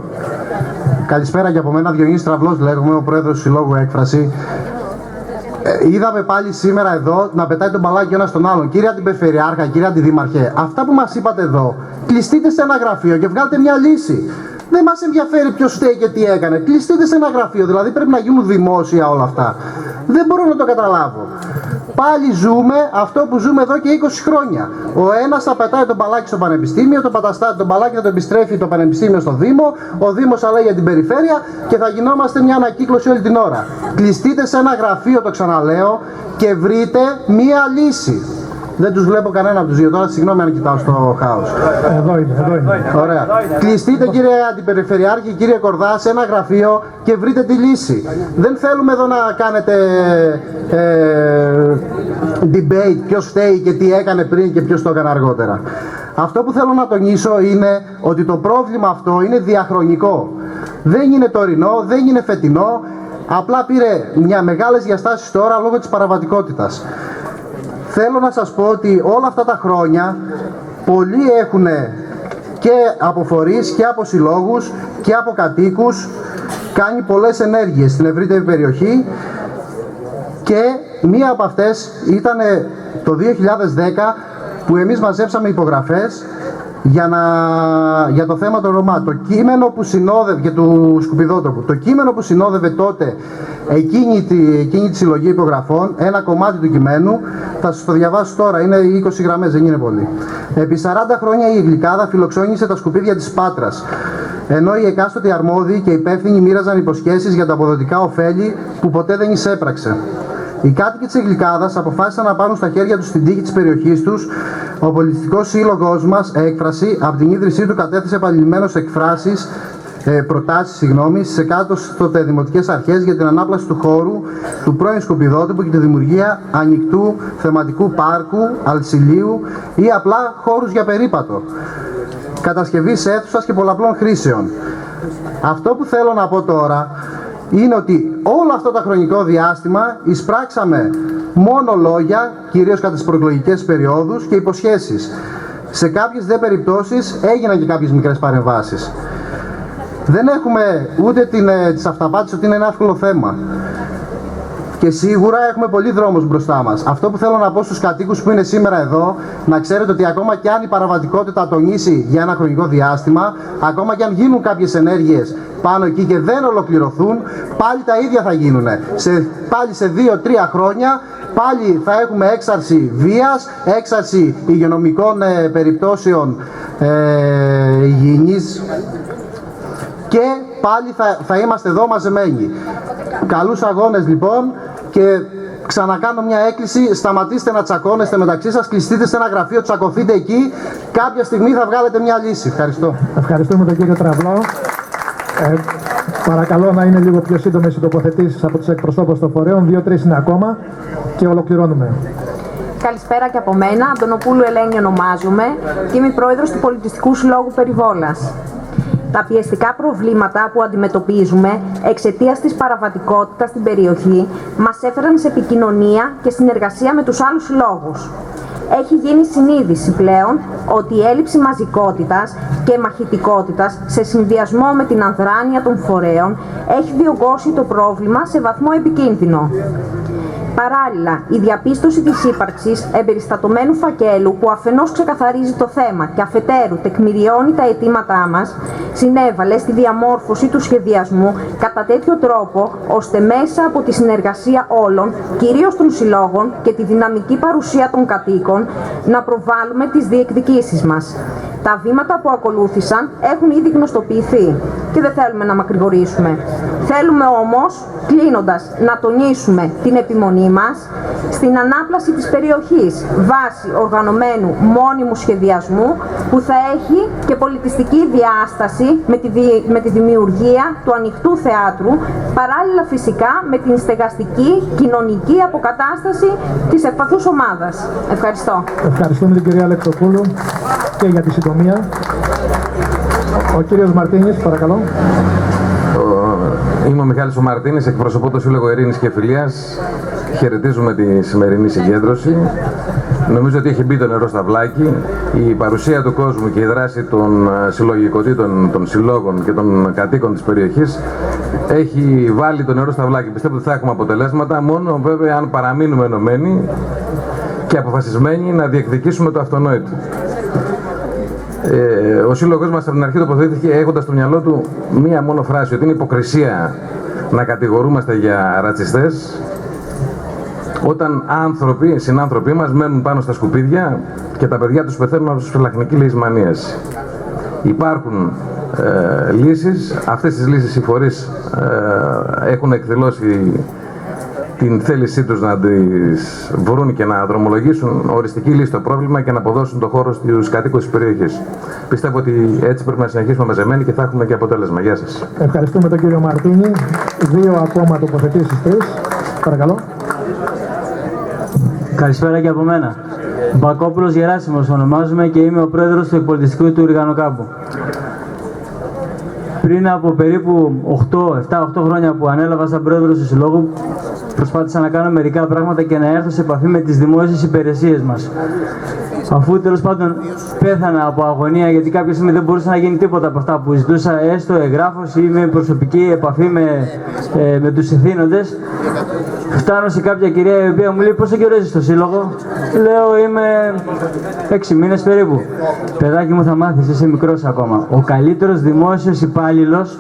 Καλησπέρα και από μένα, Διονύσης Τραυλός λέγομαι, ο πρόεδρος του Συλλόγου Έκφραση. Είδαμε πάλι σήμερα εδώ να πετάει τον μπαλάκι ένα στον άλλον. Κύριε Αντιπεριφερειάρχα, κύριε Αντιδήμαρχε, αυτά που μας είπατε εδώ, κλειστείτε σε ένα γραφείο και βγάλτε μια λύση. Δεν μας ενδιαφέρει ποιος φταίει και τι έκανε. Κλειστείτε σε ένα γραφείο, δηλαδή πρέπει να γίνουν δημόσια όλα αυτά. Δεν μπορώ να το καταλάβω. Πάλι ζούμε αυτό που ζούμε εδώ και 20 χρόνια. Ο ένας θα πετάει τον μπαλάκι στο πανεπιστήμιο, το μπαλάκι θα το επιστρέφει το πανεπιστήμιο στο Δήμο, ο Δήμος θα λέει για την περιφέρεια και θα γινόμαστε μια ανακύκλωση όλη την ώρα. Κλειστείτε σε ένα γραφείο, το ξαναλέω, και βρείτε μία λύση. Δεν τους βλέπω κανένα από τους δύο. Τώρα συγγνώμη αν κοιτάω στο χάος. Εδώ είναι. Ωραία. Κλειστείτε κύριε Αντιπεριφερειάρχη, κύριε Κορδά, σε ένα γραφείο και βρείτε τη λύση. Δεν θέλουμε εδώ να κάνετε debate ποιος φταίει και τι έκανε πριν και ποιος το έκανε αργότερα. Αυτό που θέλω να τονίσω είναι ότι το πρόβλημα αυτό είναι διαχρονικό. Δεν είναι τωρινό, δεν είναι φετινό. Απλά πήρε μια μεγάλες διαστάσεις τώρα λόγω της παραβατικότητας. Θέλω να σας πω ότι όλα αυτά τα χρόνια πολλοί έχουν και από φορείς και από συλλόγους και από κατοίκους κάνει πολλές ενέργειες στην ευρύτερη περιοχή και μία από αυτές ήταν το 2010 που εμείς μαζέψαμε υπογραφές για το θέμα των Ρωμά. Το κείμενο που συνόδευε, και του Σκουπιδότοπου, το κείμενο που συνόδευε τότε εκείνη τη συλλογή υπογραφών, ένα κομμάτι του κειμένου, θα σας το διαβάσω τώρα, είναι 20 γραμμές, δεν είναι πολύ. Επί 40 χρόνια η Γλυκάδα φιλοξώνησε τα σκουπίδια της Πάτρας, ενώ οι εκάστοτε αρμόδιοι και υπεύθυνοι μοίραζαν υποσχέσεις για τα αποδοτικά ωφέλη που ποτέ δεν εισέπραξε. Οι κάτοικοι της Γλυκάδας αποφάσισαν να πάρουν στα χέρια τους την τύχη της περιοχής τους. Ο πολιτιστικός σύλλογος μας, Έκφραση, από την ίδρυσή του κατέθεσε επανειλημμένως προτάσεις στις εκάστοτε δημοτικές αρχές για την ανάπλαση του χώρου του πρώην Σκουπιδότοπου και τη δημιουργία ανοιχτού θεματικού πάρκου, αλσιλίου ή απλά χώρους για περίπατο, κατασκευής αίθουσας και πολλαπλών χρήσεων. Αυτό που θέλω να πω τώρα είναι ότι όλο αυτό το χρονικό διάστημα εισπράξαμε μόνο λόγια, κυρίως κατά τις προεκλογικές περιόδους, και υποσχέσεις. Σε κάποιες δε περιπτώσεις έγιναν και κάποιες μικρές παρεμβάσεις. Δεν έχουμε ούτε τις αυταπάτες ότι είναι ένα εύκολο θέμα. Και σίγουρα έχουμε πολλοί δρόμους μπροστά μας. Αυτό που θέλω να πω στους κατοίκους που είναι σήμερα εδώ, να ξέρετε ότι ακόμα και αν η παραβατικότητα ατονίσει για ένα χρονικό διάστημα, ακόμα και αν γίνουν κάποιες ενέργειες πάνω εκεί και δεν ολοκληρωθούν, πάλι τα ίδια θα γίνουν. Πάλι σε 2-3 χρόνια, πάλι θα έχουμε έξαρση βίας, έξαρση υγειονομικών περιπτώσεων υγιεινής και πάλι θα είμαστε εδώ μαζεμένοι. Καλούς αγώνες λοιπόν και ξανακάνω μια έκκληση, σταματήστε να τσακώνεστε μεταξύ σας, κλειστείτε σε ένα γραφείο, τσακωθείτε εκεί, κάποια στιγμή θα βγάλετε μια λύση. Ευχαριστώ. Ευχαριστούμε τον κύριο Τραυλό. Παρακαλώ να είναι λίγο πιο σύντομες οι τοποθετήσεις από τους εκπροσώπους των φορέων, 2-3 είναι ακόμα και ολοκληρώνουμε. Καλησπέρα και από μένα, Αντωνοπούλου Ελένη ονομάζομαι και είμαι πρόεδρος του Πολιτιστικού Συλλόγου Περιβόλας. Τα πιεστικά προβλήματα που αντιμετωπίζουμε εξαιτίας της παραβατικότητας στην περιοχή μας έφεραν σε επικοινωνία και συνεργασία με τους άλλους συλλόγους. Έχει γίνει συνείδηση πλέον ότι η έλλειψη μαζικότητας και μαχητικότητας σε συνδυασμό με την αδράνεια των φορέων έχει διωγγώσει το πρόβλημα σε βαθμό επικίνδυνο. Παράλληλα, η διαπίστωση της ύπαρξης εμπεριστατωμένου φακέλου που αφενός ξεκαθαρίζει το θέμα και αφετέρου τεκμηριώνει τα αιτήματά μας, συνέβαλε στη διαμόρφωση του σχεδιασμού κατά τέτοιο τρόπο, ώστε μέσα από τη συνεργασία όλων, κυρίως των συλλόγων και τη δυναμική παρουσία των κατοίκων, να προβάλλουμε τις διεκδικήσεις μας. Τα βήματα που ακολούθησαν έχουν ήδη γνωστοποιηθεί και δεν θέλουμε να μακρηγορήσουμε. Θέλουμε όμως, κλείνοντας, να τονίσουμε την επιμονή μας στην ανάπλαση της περιοχής βάσει οργανωμένου μόνιμου σχεδιασμού που θα έχει και πολιτιστική διάσταση με τη δημιουργία του ανοιχτού θεάτρου, παράλληλα φυσικά με την στεγαστική κοινωνική αποκατάσταση της ευπαθούς ομάδας. Ευχαριστώ. Ευχαριστούμε την κυρία Αλεξοπούλου και για τη συντομία. Ο κύριος Μαρτίνης, παρακαλώ. Είμαι ο Μιχάλης ο Μαρτίνης, εκπροσωπώ το Σύλλογο Ειρήνης και Φιλίας. Χαιρετίζουμε τη σημερινή συγκέντρωση. Νομίζω ότι έχει μπει το νερό στα βλάκι. Η παρουσία του κόσμου και η δράση των συλλογικοτήτων, των συλλόγων και των κατοίκων της περιοχής έχει βάλει το νερό στα βλάκι. Πιστεύω ότι θα έχουμε αποτελέσματα, μόνο βέβαια αν παραμείνουμε ενωμένοι και αποφασισμένοι να διεκδικήσουμε το αυτονόητο. Ο σύλλογος μας από την αρχή τοποθετήθηκε έχοντας στο μυαλό του μία μόνο φράση, ότι είναι υποκρισία να κατηγορούμαστε για ρατσιστές όταν άνθρωποι, συνάνθρωποι μας μένουν πάνω στα σκουπίδια και τα παιδιά τους πεθαίνουν από σφυλαχνική λησμανίαση. Υπάρχουν λύσεις, αυτές τις λύσεις οι φορείς έχουν εκδηλώσει την θέλησή τους να τις βρουν και να δρομολογήσουν οριστική λύση στο πρόβλημα και να αποδώσουν το χώρο στους κατοίκους της περιοχής. Πιστεύω ότι έτσι πρέπει να συνεχίσουμε μαζεμένοι και θα έχουμε και αποτέλεσμα. Γεια σας. Ευχαριστούμε τον κύριο Μαρτίνη. 2 ακόμα τοποθετήσεις, 3. Παρακαλώ. Καλησπέρα και από μένα. Μπακόπουλος Γεράσιμος ονομάζομαι και είμαι ο πρόεδρος του εκπολιτιστικού του Ριγανοκάμπου. Πριν από περίπου 7-8 χρόνια που ανέλαβα σαν πρόεδρος του Συλλόγου, προσπάθησα να κάνω μερικά πράγματα και να έρθω σε επαφή με τις δημόσιες υπηρεσίες μας. Αφού τέλος πάντων πέθανα από αγωνία, γιατί κάποια στιγμή δεν μπορούσε να γίνει τίποτα από αυτά που ζητούσα, έστω εγγράφος ή με προσωπική επαφή με τους ηθήνοντες, φτάνω σε κάποια κυρία η οποία μου λέει: πόσο καιρό είσαι στο Σύλλογο? Λέω: είμαι 6 μήνες περίπου. Παιδάκι μου, θα μάθεις, είσαι μικρός ακόμα. Ο καλύτερος δημόσιος υπάλληλος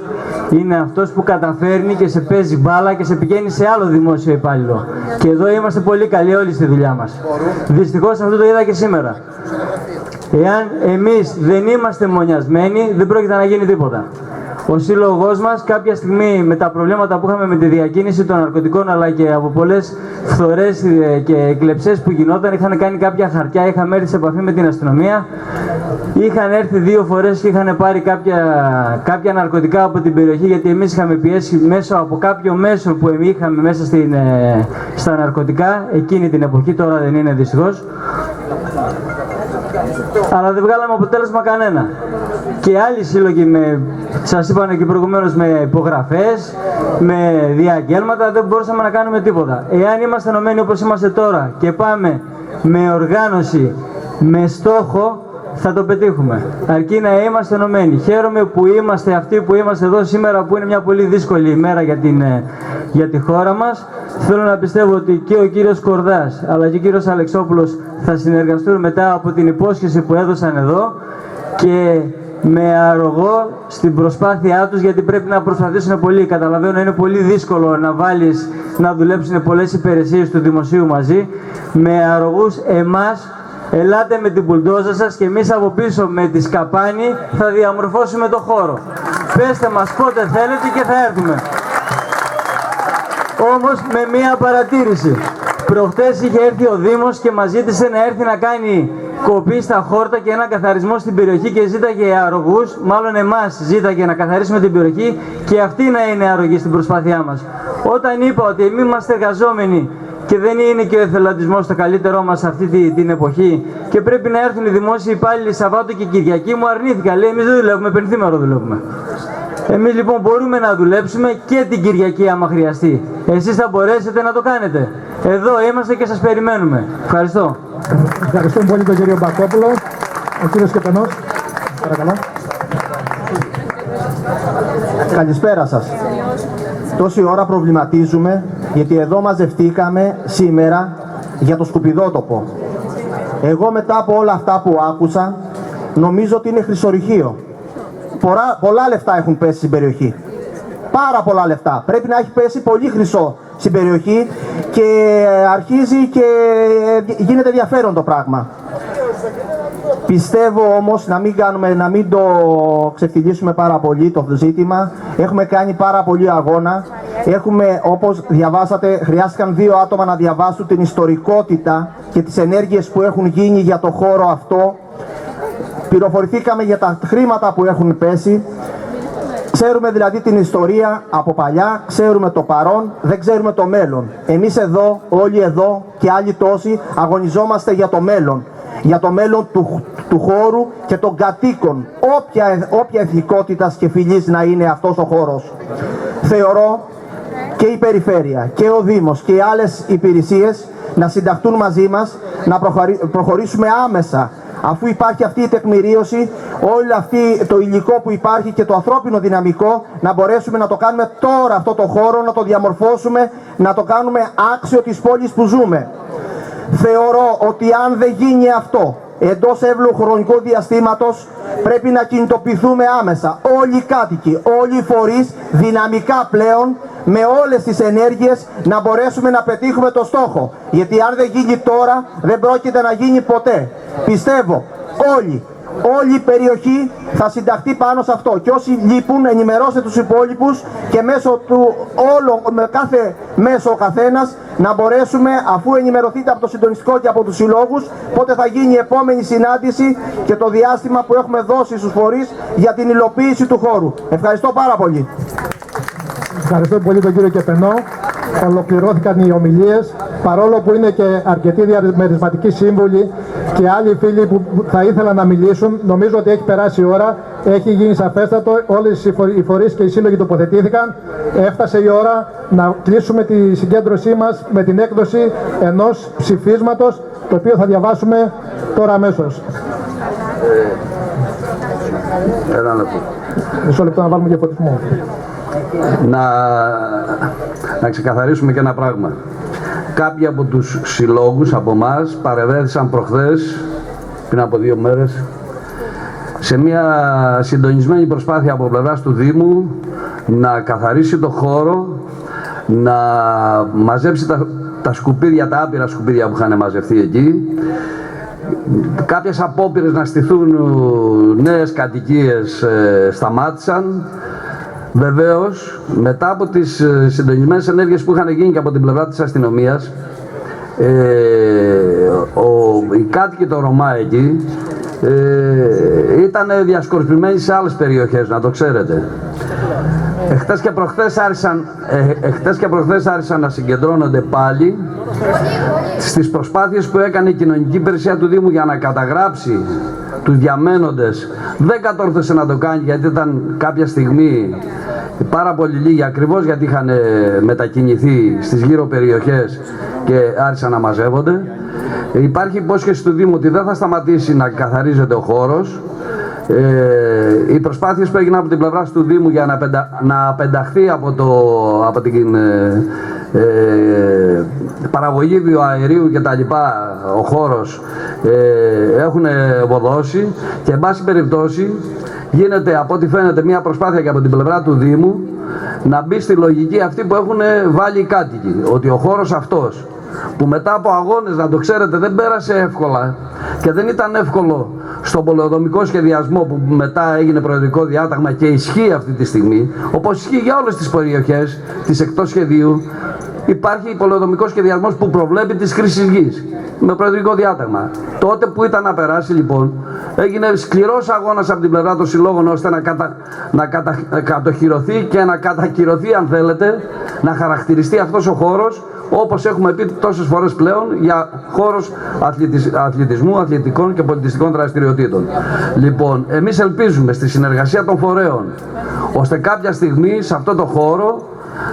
είναι αυτός που καταφέρνει και σε παίζει μπάλα και σε πηγαίνει σε άλλο δημόσιο υπάλληλο. Και εδώ είμαστε πολύ καλοί όλοι στη δουλειά μας. Δυστυχώς αυτό το είδα και σήμερα. Εάν εμείς δεν είμαστε μονιασμένοι, δεν πρόκειται να γίνει τίποτα. Ο σύλλογός μας κάποια στιγμή, με τα προβλήματα που είχαμε με τη διακίνηση των ναρκωτικών αλλά και από πολλές φθορές και κλεψές που γινόταν, είχαν κάνει κάποια χαρτιά, είχαμε έρθει σε επαφή με την αστυνομία, είχαν έρθει 2 φορές και είχαν πάρει κάποια ναρκωτικά από την περιοχή, γιατί εμείς είχαμε πιέσει μέσω από κάποιο μέσο που είχαμε μέσα στα ναρκωτικά εκείνη την εποχή, τώρα δεν είναι δυστυχώς. Αλλά δεν βγάλαμε αποτέλεσμα κανένα. Και άλλοι σύλλογοι, σας είπανε και προηγουμένως, με υπογραφές, με διαγγέλματα, δεν μπορούσαμε να κάνουμε τίποτα. Εάν είμαστε ενωμένοι όπως είμαστε τώρα και πάμε με οργάνωση, με στόχο, θα το πετύχουμε. Αρκεί να είμαστε ενωμένοι. Χαίρομαι που είμαστε αυτοί που είμαστε εδώ σήμερα, που είναι μια πολύ δύσκολη ημέρα για τη χώρα μας. Θέλω να πιστεύω ότι και ο κύριος Κορδάς αλλά και ο κύριος Αλεξόπουλος θα συνεργαστούν μετά από την υπόσχεση που έδωσαν εδώ και με αρρωγό στην προσπάθειά τους, γιατί πρέπει να προσπαθήσουν πολύ. Καταλαβαίνω, είναι πολύ δύσκολο να δουλέψουν πολλές υπηρεσίες του δημοσίου μαζί. Με αρρωγούς εμάς, ελάτε με την μπουλντόζα σας και εμείς από πίσω με τη σκαπάνη θα διαμορφώσουμε το χώρο. Πέστε μας πότε θέλετε και θα έρθουμε. Όμως με μία παρατήρηση. Προχτές είχε έρθει ο Δήμος και μας ζήτησε να έρθει να κάνει κοπή στα χόρτα και ένα καθαρισμό στην περιοχή και ζήταγε αρρωγούς, μάλλον εμάς ζήταγε να καθαρίσουμε την περιοχή και αυτή να είναι αρρωγή στην προσπάθειά μας. Όταν είπα ότι εμείς είμαστε εργαζόμενοι και δεν είναι και ο εθελοντισμός το καλύτερό μας αυτή την εποχή και πρέπει να έρθουν οι δημόσιοι υπάλληλοι Σαββάτο και Κυριακή, μου αρνήθηκα. Λέει: εμείς δεν δουλεύουμε, πενθήμερο δουλεύουμε. Εμείς λοιπόν μπορούμε να δουλέψουμε και την Κυριακή άμα χρειαστεί. Εσείς θα μπορέσετε να το κάνετε. Εδώ είμαστε και σας περιμένουμε. Ευχαριστώ. Ευχαριστούμε πολύ τον κύριο Μπακόπουλο. Ο κύριος Κεπενός, παρακαλώ. Καλησπέρα σας. Τόση ώρα προβληματίζουμε γιατί εδώ μαζευτήκαμε σήμερα για το σκουπιδότοπο. Εγώ μετά από όλα αυτά που άκουσα νομίζω ότι είναι χρυσορυχείο. Πολλά λεφτά έχουν πέσει στην περιοχή. Πάρα πολλά λεφτά. Πρέπει να έχει πέσει πολύ χρυσό στην περιοχή και αρχίζει και γίνεται ενδιαφέρον το πράγμα. Πιστεύω όμως να μην το ξεφτυλίσουμε πάρα πολύ το ζήτημα. Έχουμε κάνει πάρα πολύ αγώνα. Όπως διαβάσατε, χρειάστηκαν 2 άτομα να διαβάσουν την ιστορικότητα και τις ενέργειες που έχουν γίνει για το χώρο αυτό. Πληροφορηθήκαμε για τα χρήματα που έχουν πέσει. Ξέρουμε δηλαδή την ιστορία από παλιά, ξέρουμε το παρόν, δεν ξέρουμε το μέλλον. Εμείς εδώ, όλοι εδώ και άλλοι τόσοι αγωνιζόμαστε για το μέλλον. Για το μέλλον του χώρου και των κατοίκων, όποια εθνικότητας και φυλής να είναι αυτός ο χώρος. Θεωρώ και η Περιφέρεια και ο Δήμος και οι άλλες υπηρεσίες να συνταχτούν μαζί μας, να προχωρήσουμε άμεσα. Αφού υπάρχει αυτή η τεκμηρίωση, όλο το υλικό που υπάρχει και το ανθρώπινο δυναμικό, να μπορέσουμε να το κάνουμε τώρα αυτό το χώρο, να το διαμορφώσουμε, να το κάνουμε άξιο της πόλης που ζούμε. Θεωρώ ότι αν δεν γίνει αυτό εντός εύλογου χρονικού διαστήματος, πρέπει να κινητοποιηθούμε άμεσα όλοι οι κάτοικοι, όλοι οι φορείς, δυναμικά πλέον, με όλες τις ενέργειες να μπορέσουμε να πετύχουμε το στόχο. Γιατί αν δεν γίνει τώρα, δεν πρόκειται να γίνει ποτέ. Πιστεύω όλοι, όλη η περιοχή θα συνταχθεί πάνω σε αυτό. Και όσοι λείπουν, ενημερώστε τους υπόλοιπους και μέσω του με κάθε μέσο ο καθένας να μπορέσουμε, αφού ενημερωθείτε από το συντονιστικό και από τους συλλόγους, πότε θα γίνει η επόμενη συνάντηση και το διάστημα που έχουμε δώσει στους φορείς για την υλοποίηση του χώρου. Ευχαριστώ πάρα πολύ. Ευχαριστώ πολύ τον κύριο Κεπενό. Ολοκληρώθηκαν οι ομιλίες, παρόλο που είναι και αρκετοί διαμερισματικοί σύμβουλοι και άλλοι φίλοι που θα ήθελαν να μιλήσουν. Νομίζω ότι έχει περάσει η ώρα, έχει γίνει σαφέστατο, όλες οι φορείς και οι σύλλογοι τοποθετήθηκαν. Έφτασε η ώρα να κλείσουμε τη συγκέντρωσή μας με την έκδοση ενός ψηφίσματος, το οποίο θα διαβάσουμε τώρα αμέσως. Ένα λεπτό. Μισό λεπτό να βάλουμε και φωτισμό. Να ξεκαθαρίσουμε και ένα πράγμα. Κάποιοι από τους συλλόγους από εμάς παρευρέθησαν προχθές, πριν από 2 μέρες, σε μια συντονισμένη προσπάθεια από πλευράς του Δήμου να καθαρίσει το χώρο, να μαζέψει τα σκουπίδια, τα άπειρα σκουπίδια που είχαν μαζευτεί εκεί. Κάποιες απόπειρες να στηθούν νέες κατοικίες σταμάτησαν. Βεβαίως, μετά από τις συντονισμένες ενέργειες που είχαν γίνει και από την πλευρά της αστυνομίας, οι κάτοικοι των Ρωμά εκεί ήταν διασκορπισμένοι σε άλλες περιοχές, να το ξέρετε. Εχθές και προχθές άρχισαν να συγκεντρώνονται πάλι στις προσπάθειες που έκανε η κοινωνική υπηρεσία του Δήμου για να καταγράψει τους διαμένοντες. Δεν κατόρθωσε να το κάνει, γιατί ήταν κάποια στιγμή πάρα πολύ λίγοι, ακριβώς γιατί είχαν μετακινηθεί στις γύρω περιοχές και άρχισαν να μαζεύονται. Υπάρχει υπόσχεση του Δήμου ότι δεν θα σταματήσει να καθαρίζεται ο χώρος. Οι προσπάθειες που έγιναν από την πλευρά του Δήμου για να απενταχθεί από την παραγωγή βιοαερίου και τα λοιπά ο χώρος έχουν βοδώσει και εν πάση περιπτώσει γίνεται, από ό,τι φαίνεται, μια προσπάθεια και από την πλευρά του Δήμου να μπει στη λογική αυτή που έχουν βάλει οι κάτοικοι, ότι ο χώρος αυτός που μετά από αγώνες, να το ξέρετε, δεν πέρασε εύκολα και δεν ήταν εύκολο στον πολεοδομικό σχεδιασμό που μετά έγινε προεδρικό διάταγμα και ισχύει αυτή τη στιγμή, όπως ισχύει για όλες τις περιοχές της εκτός σχεδίου, υπάρχει πολεοδομικός σχεδιασμός που προβλέπει τις χρήσεις γης με προεδρικό διάταγμα. Τότε που ήταν να περάσει, λοιπόν, έγινε σκληρός αγώνας από την πλευρά των συλλόγων ώστε να κατοχυρωθεί και να κατακυρωθεί, αν θέλετε, να χαρακτηριστεί αυτός ο χώρος, όπως έχουμε πει τόσες φορές πλέον, για χώρος αθλητισμού, αθλητικών και πολιτιστικών δραστηριοτήτων. Λοιπόν, εμείς ελπίζουμε στη συνεργασία των φορέων, ώστε κάποια στιγμή σε αυτό το χώρο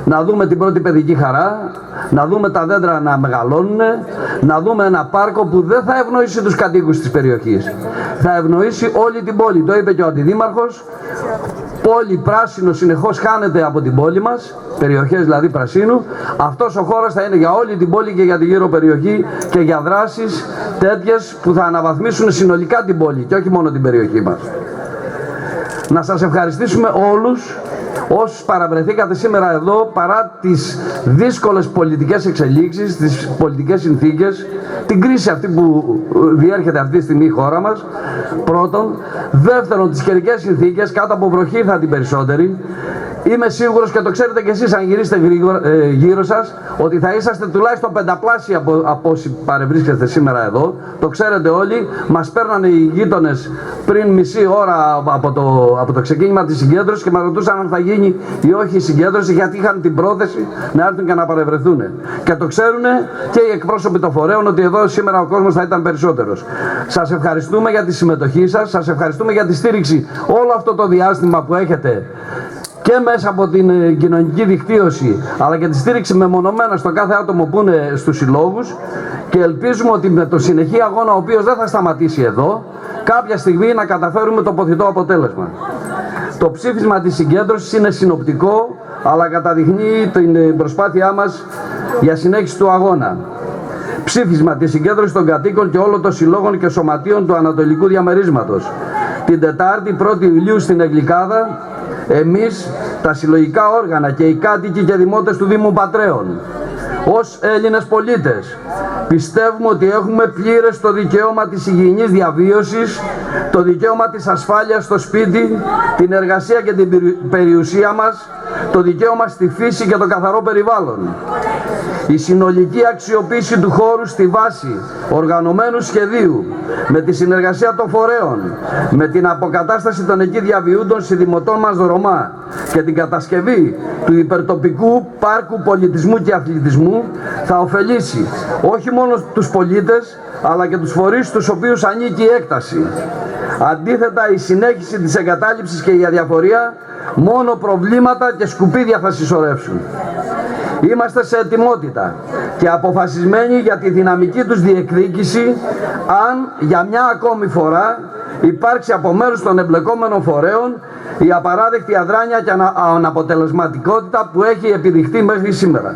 να δούμε την πρώτη παιδική χαρά, να δούμε τα δέντρα να μεγαλώνουν, να δούμε ένα πάρκο που δεν θα ευνοήσει τους κατοίκους της περιοχής. Θα ευνοήσει όλη την πόλη. Το είπε και ο Αντιδήμαρχος. Πόλη πράσινο συνεχώς χάνεται από την πόλη μας, περιοχές δηλαδή πρασίνου. Αυτός ο χώρος θα είναι για όλη την πόλη και για την γύρω περιοχή και για δράσεις τέτοιες που θα αναβαθμίσουν συνολικά την πόλη και όχι μόνο την περιοχή μας. Να σας ευχαριστήσουμε όλους όσους παραβρεθήκατε σήμερα εδώ παρά τις δύσκολες πολιτικές εξελίξεις, τις πολιτικές συνθήκες, την κρίση αυτή που διέρχεται αυτή τη στιγμή η χώρα μας. Πρώτον. Δεύτερον, τις καιρικές συνθήκες, κάτω από βροχή ήρθαν την περισσότεροι. Είμαι σίγουρος και το ξέρετε κι εσείς αν γυρίσετε γύρω σας ότι θα είσαστε τουλάχιστον πενταπλάσιοι από όσοι παρευρίσκεστε σήμερα εδώ. Το ξέρετε όλοι. Μας παίρνανε οι γείτονες πριν μισή ώρα από το ξεκίνημα της συγκέντρωσης και μας ρωτούσαν αν θα γίνει ή όχι η συγκέντρωση, γιατί είχαν την πρόθεση να έρθουν και να παρευρεθούν. Και το ξέρουν και οι εκπρόσωποι των φορέων ότι εδώ σήμερα ο κόσμος θα ήταν περισσότερος. Σας ευχαριστούμε για τη συμμετοχή σας. Σας ευχαριστούμε για τη στήριξη όλο αυτό το διάστημα που έχετε και μέσα από την κοινωνική δικτύωση, αλλά και τη στήριξη μεμονωμένα στο κάθε άτομο που είναι στους συλλόγους, και ελπίζουμε ότι με το συνεχή αγώνα, ο οποίος δεν θα σταματήσει εδώ, κάποια στιγμή να καταφέρουμε το ποθητό αποτέλεσμα. Το ψήφισμα της συγκέντρωσης είναι συνοπτικό, αλλά καταδεικνύει την προσπάθειά μας για συνέχιση του αγώνα. Ψήφισμα της συγκέντρωσης των κατοίκων και όλων των συλλόγων και σωματείων του Ανατολικού Διαμερίσματος. Την Τετάρτη 1η Ιουλίου στην Αγγλικάδα, εμείς, τα συλλογικά όργανα και οι κάτοικοι και δημότες του Δήμου Πατρέων, ως Έλληνες πολίτες Πιστεύουμε ότι έχουμε πλήρες το δικαίωμα της υγιεινής διαβίωσης, το δικαίωμα της ασφάλειας στο σπίτι, την εργασία και την περιουσία μας, το δικαίωμα στη φύση και το καθαρό περιβάλλον. Η συνολική αξιοποίηση του χώρου στη βάση οργανωμένου σχεδίου, με τη συνεργασία των φορέων, με την αποκατάσταση των εκεί διαβιούντων συνδημοτών μας Ρωμά και την κατασκευή του υπερτοπικού πάρκου πολιτισμού και αθλητισμού θα ωφελήσει όχι μόνο τους πολίτες, αλλά και τους φορείς στους οποίους ανήκει η έκταση. Αντίθετα, η συνέχιση της εγκατάλειψης και η αδιαφορία μόνο προβλήματα και σκουπίδια θα συσσωρεύσουν. Είμαστε σε ετοιμότητα και αποφασισμένοι για τη δυναμική τους διεκδίκηση αν για μια ακόμη φορά υπάρξει από μέρους των εμπλεκόμενων φορέων η απαράδεκτη αδράνεια και αναποτελεσματικότητα που έχει επιδειχθεί μέχρι σήμερα.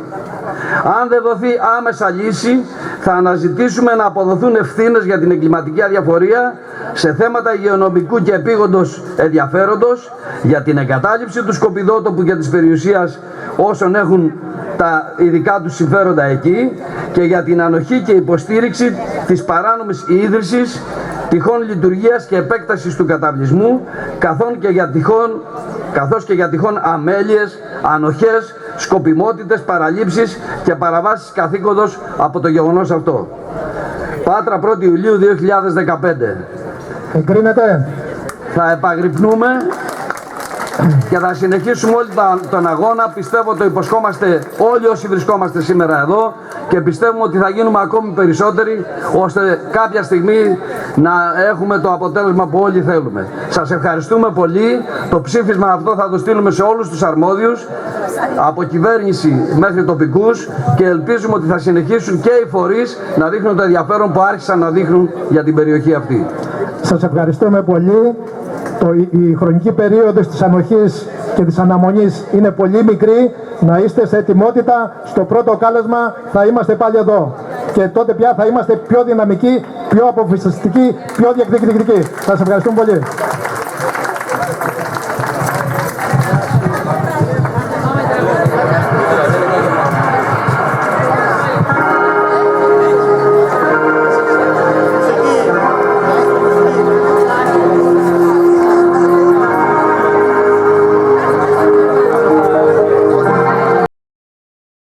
Αν δεν δοθεί άμεσα λύση, θα αναζητήσουμε να αποδοθούν ευθύνες για την εγκληματική αδιαφορία σε θέματα υγειονομικού και επίγοντος ενδιαφέροντος, για την εγκατάλειψη του σκοπιδότοπου και της περιουσίας όσων έχουν τα ειδικά τους συμφέροντα εκεί και για την ανοχή και υποστήριξη της παράνομης ίδρυσης, τυχόν λειτουργίας και επέκτασης του καταβλισμού, καθώς και για τυχόν αμέλειες, ανοχές, σκοπιμότητες, παραλήψεις και παραβάσεις καθήκοντος από το γεγονός αυτό. Πάτρα 1η Ιουλίου 2015. Εγκρίνεται. Θα επαγρυπνούμε και θα συνεχίσουμε όλοι τον αγώνα. Πιστεύω το υποσχόμαστε όλοι όσοι βρισκόμαστε σήμερα εδώ και πιστεύουμε ότι θα γίνουμε ακόμη περισσότεροι ώστε κάποια στιγμή να έχουμε το αποτέλεσμα που όλοι θέλουμε. Σας ευχαριστούμε πολύ. Το ψήφισμα αυτό θα το στείλουμε σε όλους τους αρμόδιους από κυβέρνηση μέχρι τοπικούς και ελπίζουμε ότι θα συνεχίσουν και οι φορείς να δείχνουν το ενδιαφέρον που άρχισαν να δείχνουν για την περιοχή αυτή. Σας ευχαριστούμε πολύ. Η χρονική περίοδος της ανοχής και της αναμονής είναι πολύ μικρή. Να είστε σε ετοιμότητα. Στο πρώτο κάλεσμα θα είμαστε πάλι εδώ. Και τότε πια θα είμαστε πιο δυναμικοί, πιο αποφασιστικοί, πιο διεκδικητικοί. Σας ευχαριστούμε πολύ.